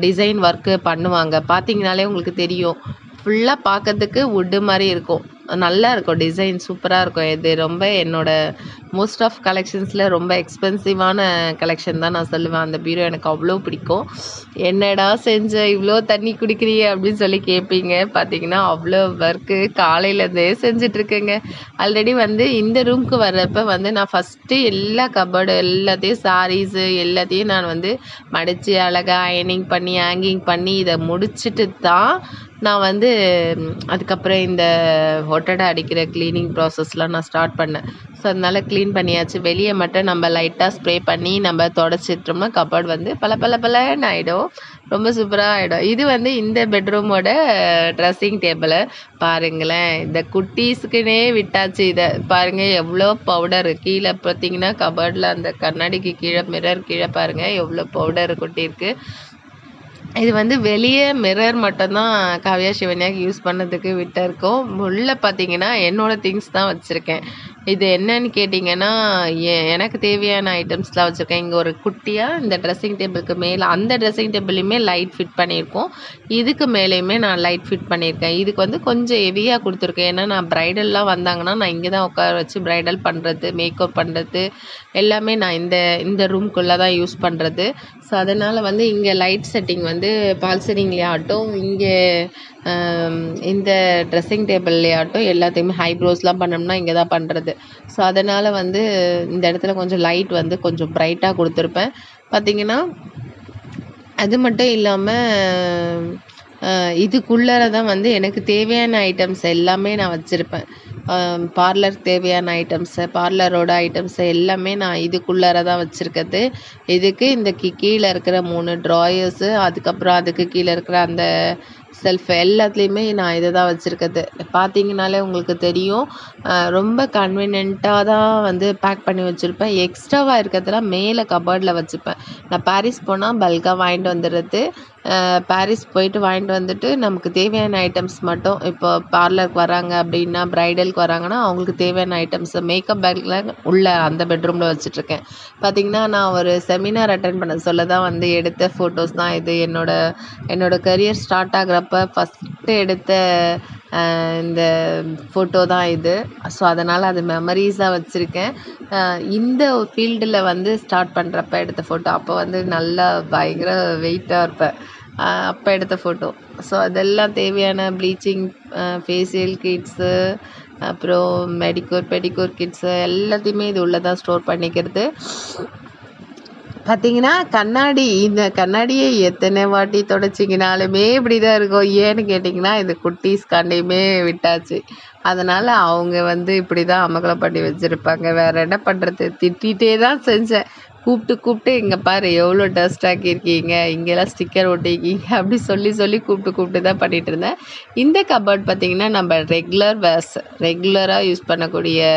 Speaker 1: டிசைன் ஒர்க்கு பண்ணுவாங்க. பார்த்தீங்கனாலே உங்களுக்கு தெரியும். ஃபுல்லாக பார்க்கறதுக்கு வுட்டு மாதிரி இருக்கும். நல்லா இருக்கும், டிசைன் சூப்பராக இருக்கும். இது ரொம்ப என்னோட மோஸ்ட் ஆஃப் கலெக்ஷன்ஸில் ரொம்ப எக்ஸ்பென்சிவான கலெக்ஷன் தான் நான் சொல்லுவேன். அந்த பீரோ எனக்கு அவ்வளோ பிடிக்கும். என்னடா செஞ்ச இவ்வளோ தண்ணி குடிக்கிறியே அப்படின்னு சொல்லி கேட்பீங்க. பார்த்தீங்கன்னா அவ்வளோ ஒர்க்கு காலையிலேருந்தே செஞ்சிட்ருக்கேங்க. ஆல்ரெடி வந்து இந்த ரூமுக்கு வர்றப்ப வந்து நான் ஃபஸ்ட்டு எல்லா கபோர்டு எல்லாத்தையும் சாரீஸு எல்லாத்தையும் நான் வந்து மடித்து அழகாக அயனிங் பண்ணி ஹேங்கிங் பண்ணி இதை முடிச்சுட்டு தான் நான் வந்து அதுக்கப்புறம் இந்த ஒட்டடை அடிக்கிற க்ளீனிங் ப்ராசஸ்லாம் நான் ஸ்டார்ட் பண்ணேன். ஸோ அதனால் க்ளீன் பண்ணியாச்சு. வெளியே மட்டும் நம்ம லைட்டாக ஸ்ப்ரே பண்ணி நம்ம தொடச்சிட்டோம்னா கபோர்டு வந்து பளபளன்னு ஆகிடும். ரொம்ப சூப்பராக ஆகிடும். இது வந்து இந்த பெட்ரூமோட ட்ரெஸ்ஸிங் டேபிளை பாருங்களேன். இந்த குட்டீஸுக்குன்னே விட்டாச்சு. இதை பாருங்கள், எவ்வளோ பவுடர் கீழே பார்த்தீங்கன்னா கபோர்டில் அந்த கண்ணாடிக்கு கீழே மிரர் கீழே பாருங்கள் எவ்வளோ பவுடர் கொட்டியிருக்கு. இது வந்து வெளியே மிரர் மட்டும்தான் காவ்யா சிவன்யாக்கு யூஸ் பண்ணதுக்கு விட்டிருக்கோம். உள்ளே பார்த்தீங்கன்னா என்னோட திங்ஸ் தான் வச்சுருக்கேன். இது என்னன்னு கேட்டிங்கன்னா எனக்கு தேவையான ஐட்டம்ஸ்லாம் வச்சுருக்கேன். இங்கே ஒரு குட்டியாக இந்த ட்ரெஸ்ஸிங் டேபிளுக்கு மேலே அந்த ட்ரெஸ்ஸிங் டேபிள்லையுமே லைட் ஃபிட் பண்ணியிருக்கோம். இதுக்கு மேலேயுமே நான் லைட் ஃபிட் பண்ணியிருக்கேன். இதுக்கு வந்து கொஞ்சம் ஹெவியாக கொடுத்துருக்கேன். ஏன்னா நான் ப்ரைடல்லாம் வந்தாங்கன்னா நான் இங்கே தான் உட்கார வச்சு ப்ரைடல் பண்ணுறது, மேக்கப் பண்ணுறது எல்லாமே நான் இந்த ரூம்குள்ளே தான் யூஸ் பண்ணுறது. ஸோ அதனால் வந்து இங்கே லைட் செட்டிங் வந்து பால் சீலிங்லேயாகட்டும், இங்கே இந்த ட்ரெஸ்ஸிங் டேபிள்லேயாகட்டும் எல்லாத்தையுமே ஹைப்ரோஸ்லாம் பண்ணோம்னா இங்கே தான் பண்ணுறது. ஸோ அதனால் வந்து இந்த இடத்துல கொஞ்சம் லைட் வந்து கொஞ்சம் ப்ரைட்டாக கொடுத்துருப்பேன். பார்த்திங்கன்னா அது மட்டும் இல்லாமல் இதுக்குள்ளார தான் வந்து எனக்கு தேவையான ஐட்டம்ஸ் எல்லாமே நான் வச்சுருப்பேன். பார்லர் தேவையான ஐட்டம்ஸு, பார்லரோட ஐட்டம்ஸு எல்லாமே நான் இதுக்குள்ளார தான் வச்சுருக்கிறது. இதுக்கு இந்த கீழே இருக்கிற 3 ட்ராயர்ஸு, அதுக்கப்புறம் அதுக்கு கீழே இருக்கிற அந்த செல்ஃப் எல்லாத்துலேயுமே நான் இதை தான் வச்சுருக்கிறது. பார்த்தீங்கனாலே உங்களுக்கு தெரியும். ரொம்ப கன்வீனியண்ட்டாக தான் வந்து பேக் பண்ணி வச்சுருப்பேன். எக்ஸ்ட்ராவாக இருக்கிறதெல்லாம் மேலே கபோர்டில் வச்சுப்பேன். நான் பாரிஸ் போனால் பல்காக வாங்கிட்டு வந்துடுறது. பாரிஸ் போயிட்டு வாங்கிட்டு வந்துட்டு நமக்கு தேவையான ஐட்டம்ஸ் மட்டும் இப்போ பார்லருக்கு வராங்க அப்படின்னா, ப்ரைடலுக்கு வராங்கன்னா அவங்களுக்கு தேவையான ஐட்டம்ஸு மேக்கப் பேக்கில் உள்ள அந்த பெட்ரூமில் வச்சுட்ருக்கேன். பார்த்திங்கன்னா நான் ஒரு செமினார் அட்டென்ட் பண்ண சொல்ல தான் வந்து எடுத்த ஃபோட்டோஸ் தான் இது. என்னோட கரியர் ஸ்டார்ட் ஆகுறப்ப ஃபஸ்ட்டு எடுத்த இந்த ஃபோட்டோ தான் இது. ஸோ அதனால் அது மெமரிஸாக வச்சுருக்கேன். இந்த ஃபீல்டில் வந்து ஸ்டார்ட் பண்ணுறப்ப எடுத்த ஃபோட்டோ. அப்போ வந்து நல்லா பயங்கர வெயிட்டாக இருப்பேன். அப்போ எடுத்த ஃபோட்டோ. ஸோ அதெல்லாம் தேவையான ப்ளீச்சிங், ஃபேஷியல் கிட்ஸு, அப்புறம் பெடிக்யூர் கிட்ஸு எல்லாத்தையுமே இது உள்ளே தான் ஸ்டோர் பண்ணிக்கிறது. பார்த்தீங்கன்னா இந்த கண்ணாடியை எத்தனை வாட்டி தொடச்சிங்கனாலுமே இப்படி தான் இருக்கும். ஏன்னு கேட்டிங்கன்னா இது குட்டீஸ்காண்டையுமே விட்டாச்சு. அதனால் அவங்க வந்து இப்படி தான் அமகலம் பண்ணி வச்சுருப்பாங்க. வேறு என்ன பண்ணுறது, திட்டிகிட்டே தான் செஞ்சேன். கூப்பிட்டு இங்கே பாரு எவ்வளோ டஸ்ட் ஆக்கியிருக்கீங்க, இங்கெல்லாம் ஸ்டிக்கர் ஒட்டிக்கிங்க அப்படி சொல்லி கூப்பிட்டு தான் பண்ணிகிட்டு இருந்தேன். இந்த கபோர்ட் பார்த்திங்கன்னா நம்ம ரெகுலராக யூஸ் பண்ணக்கூடிய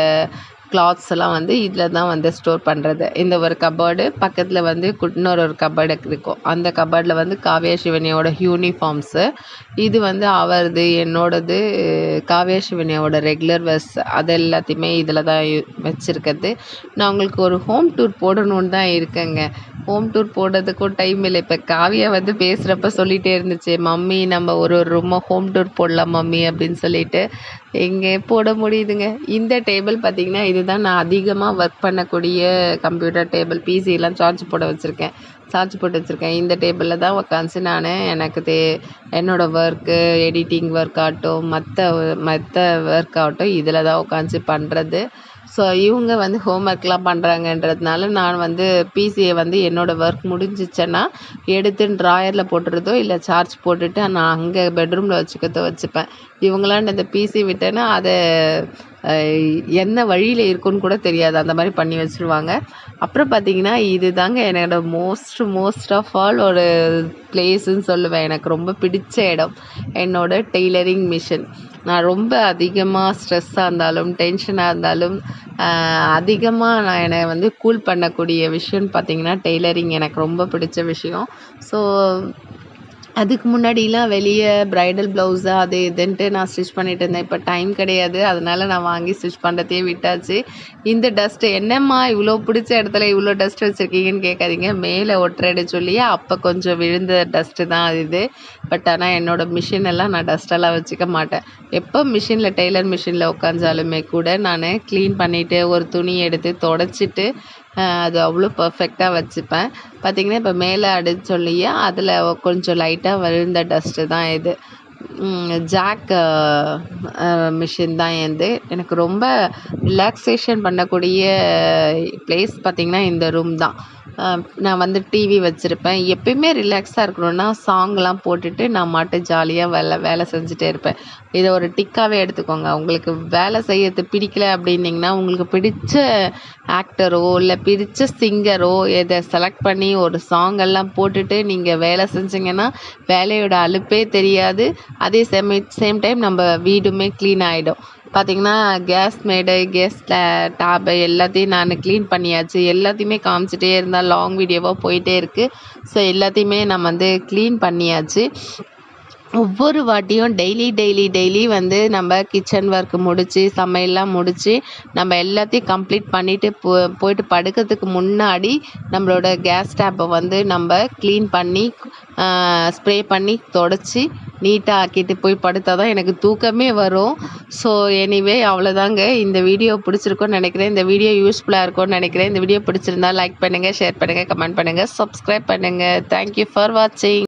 Speaker 1: கிளாத்ஸ் எல்லாம் வந்து இதில் தான் வந்து ஸ்டோர் பண்ணுறது. இந்த ஒரு கபோர்டு பக்கத்தில் வந்து இன்னொரு கபோர்டு இருக்கும். அந்த கபோர்டில் வந்து காவ்யா சிவன்யாவோட யூனிஃபார்ம்ஸு, இது வந்து அவரது, என்னோடது, காவ்யா சிவன்யாவோட ரெகுலர் வேர்ஸ் அது எல்லாத்தையுமே இதில் தான் வச்சுருக்கிறது. நான் உங்களுக்கு ஒரு ஹோம் டூர் போடணுன்னு தான் இருக்கேங்க. ஹோம் டூர் போடுறதுக்கும் டைம் இல்லை. இப்போ காவ்யா வந்து பேசுகிறப்ப சொல்லிகிட்டே இருந்துச்சு, மம்மி நம்ம ஒரு ரூமாக ஹோம் டூர் போடலாம் மம்மி அப்படின்னு சொல்லிட்டு. எங்கே போட முடியுதுங்க. இந்த டேபிள் பார்த்திங்கன்னா இதுதான் நான் அதிகமாக ஒர்க் பண்ணக்கூடிய கம்ப்யூட்டர் டேபிள். பிசியெல்லாம் சார்ஜ் போட்டு வச்சுருக்கேன். இந்த டேபிளில் தான் உட்காந்து நான் எனக்கு என்னோடய ஒர்க்கு, எடிட்டிங் ஒர்க் ஆகட்டும், மற்ற ஒர்க் ஆகட்டும் இதில் தான் உட்காந்து பண்ணுறது. ஸோ இவங்க வந்து ஹோம்ஒர்க்லாம் பண்ணுறாங்கன்றதுனால நான் வந்து பிசியை வந்து என்னோடய ஒர்க் முடிஞ்சிச்சேன்னா எடுத்து ட்ராயரில் போட்டுறதோ இல்லை சார்ஜ் போட்டுட்டு நான் அங்கே பெட்ரூமில் வச்சுப்பேன். இவங்களாம் இந்த பிசி விட்டேன்னா அதை என்ன வழியில் இருக்குன்னு கூட தெரியாது, அந்த மாதிரி பண்ணி வச்சுருவாங்க. அப்புறம் பார்த்திங்கன்னா இது தாங்க என்னோட மோஸ்ட் ஆஃப் ஆல் ஒரு பிளேஸுன்னு சொல்லுவேன். எனக்கு ரொம்ப பிடிச்ச இடம் என்னோடய டெய்லரிங் மிஷின். நான் ரொம்ப அதிகமாக ஸ்ட்ரெஸ்ஸாக இருந்தாலும் டென்ஷனாக இருந்தாலும் அதிகமாக நான் என்னை வந்து கூல் பண்ணக்கூடிய விஷயம்னு பார்த்திங்கன்னா டெய்லரிங் எனக்கு ரொம்ப பிடிச்ச விஷயம். ஸோ அதுக்கு முன்னாடிலாம் வெளியே ப்ரைடல் ப்ளவுஸு அது இதுன்ட்டு நான் ஸ்டிச் பண்ணிட்டு இருந்தேன். இப்போ டைம் கிடையாது. அதனால நான் வாங்கி ஸ்டிச் பண்ணுறதையே விட்டாச்சு. இந்த டஸ்ட்டு என்னம்மா இவ்வளோ பிடிச்ச இடத்துல இவ்வளோ டஸ்ட் வச்சுருக்கீங்கன்னு கேட்காதீங்க. மேலே ஒட்டரையிட சொல்லி அப்போ கொஞ்சம் விழுந்த டஸ்ட்டு தான் இது. பட் ஆனால் என்னோடய மிஷின் எல்லாம் நான் டஸ்ட்டெல்லாம் வச்சுக்க மாட்டேன். எப்போ மிஷினில் டெய்லர் மிஷினில் உட்காந்தாலுமே கூட நான் க்ளீன் பண்ணிவிட்டு ஒரு துணி எடுத்து தொடச்சிட்டு அது அவ்வளோ பர்ஃபெக்டாக வச்சுப்பேன். பார்த்திங்கன்னா இப்போ மேலே அடிச்சு சொல்லியே அதில் கொஞ்சம் லைட்டாக விழுந்த டஸ்ட்டு தான் இது. ஜாக் மிஷின் தான் எந்து. எனக்கு ரொம்ப ரிலாக்ஸேஷன் பண்ணக்கூடிய ப்ளேஸ் பார்த்திங்கன்னா இந்த ரூம் தான். நான் வந்து டிவி வச்சுருப்பேன். எப்பயுமே ரிலாக்ஸாக இருக்கணும்னா சாங்லாம் போட்டுட்டு நான் மாட்டு ஜாலியாக வேலை செஞ்சுட்டே இருப்பேன். இதை ஒரு டிக்காகவே எடுத்துக்கோங்க. உங்களுக்கு வேலை செய்யறது பிடிக்கல அப்படின்னிங்கன்னா உங்களுக்கு பிடிச்ச ஆக்டரோ இல்லை பிடிச்ச சிங்கரோ இதை செலக்ட் பண்ணி ஒரு சாங் எல்லாம் போட்டுட்டு நீங்கள் வேலை செஞ்சிங்கன்னா வேலையோட அலுப்பே தெரியாது. அதே சேம் டைம் நம்ம வீடுமே க்ளீன் ஆகிடும். பார்த்திங்கன்னா கேஸ் மேடை கேஸ் டேபு எல்லாத்தையும் நான் க்ளீன் பண்ணியாச்சு. எல்லாத்தையுமே காமிச்சிட்டே இருந்தால் லாங் வீடியோவாக போயிட்டே இருக்குது. ஸோ எல்லாத்தையுமே நம்ம வந்து க்ளீன் பண்ணியாச்சு. ஒவ்வொரு வாட்டியும் டெய்லி வந்து நம்ம கிச்சன் ஒர்க் முடித்து சமையல்லாம் முடித்து நம்ம எல்லாத்தையும் கம்ப்ளீட் பண்ணிவிட்டு போயிட்டு படுக்கிறதுக்கு முன்னாடி நம்மளோட கேஸ் டேப்பை வந்து நம்ம க்ளீன் பண்ணி ஸ்ப்ரே பண்ணி தொடச்சி நீட்டாக ஆக்கிட்டு போய் படுத்தா தான் எனக்கு தூக்கமே வரும். ஸோ எனிவே அவ்வளோதாங்க. இந்த வீடியோ பிடிச்சிருக்கோன்னு நினைக்கிறேன். இந்த வீடியோ யூஸ்ஃபுல்லாக இருக்கும்னு நினைக்கிறேன். இந்த வீடியோ பிடிச்சிருந்தா லைக் பண்ணுங்கள், ஷேர் பண்ணுங்கள், கமெண்ட் பண்ணுங்கள், சப்ஸ்கிரைப் பண்ணுங்கள். தேங்க்யூ ஃபார் வாட்சிங்.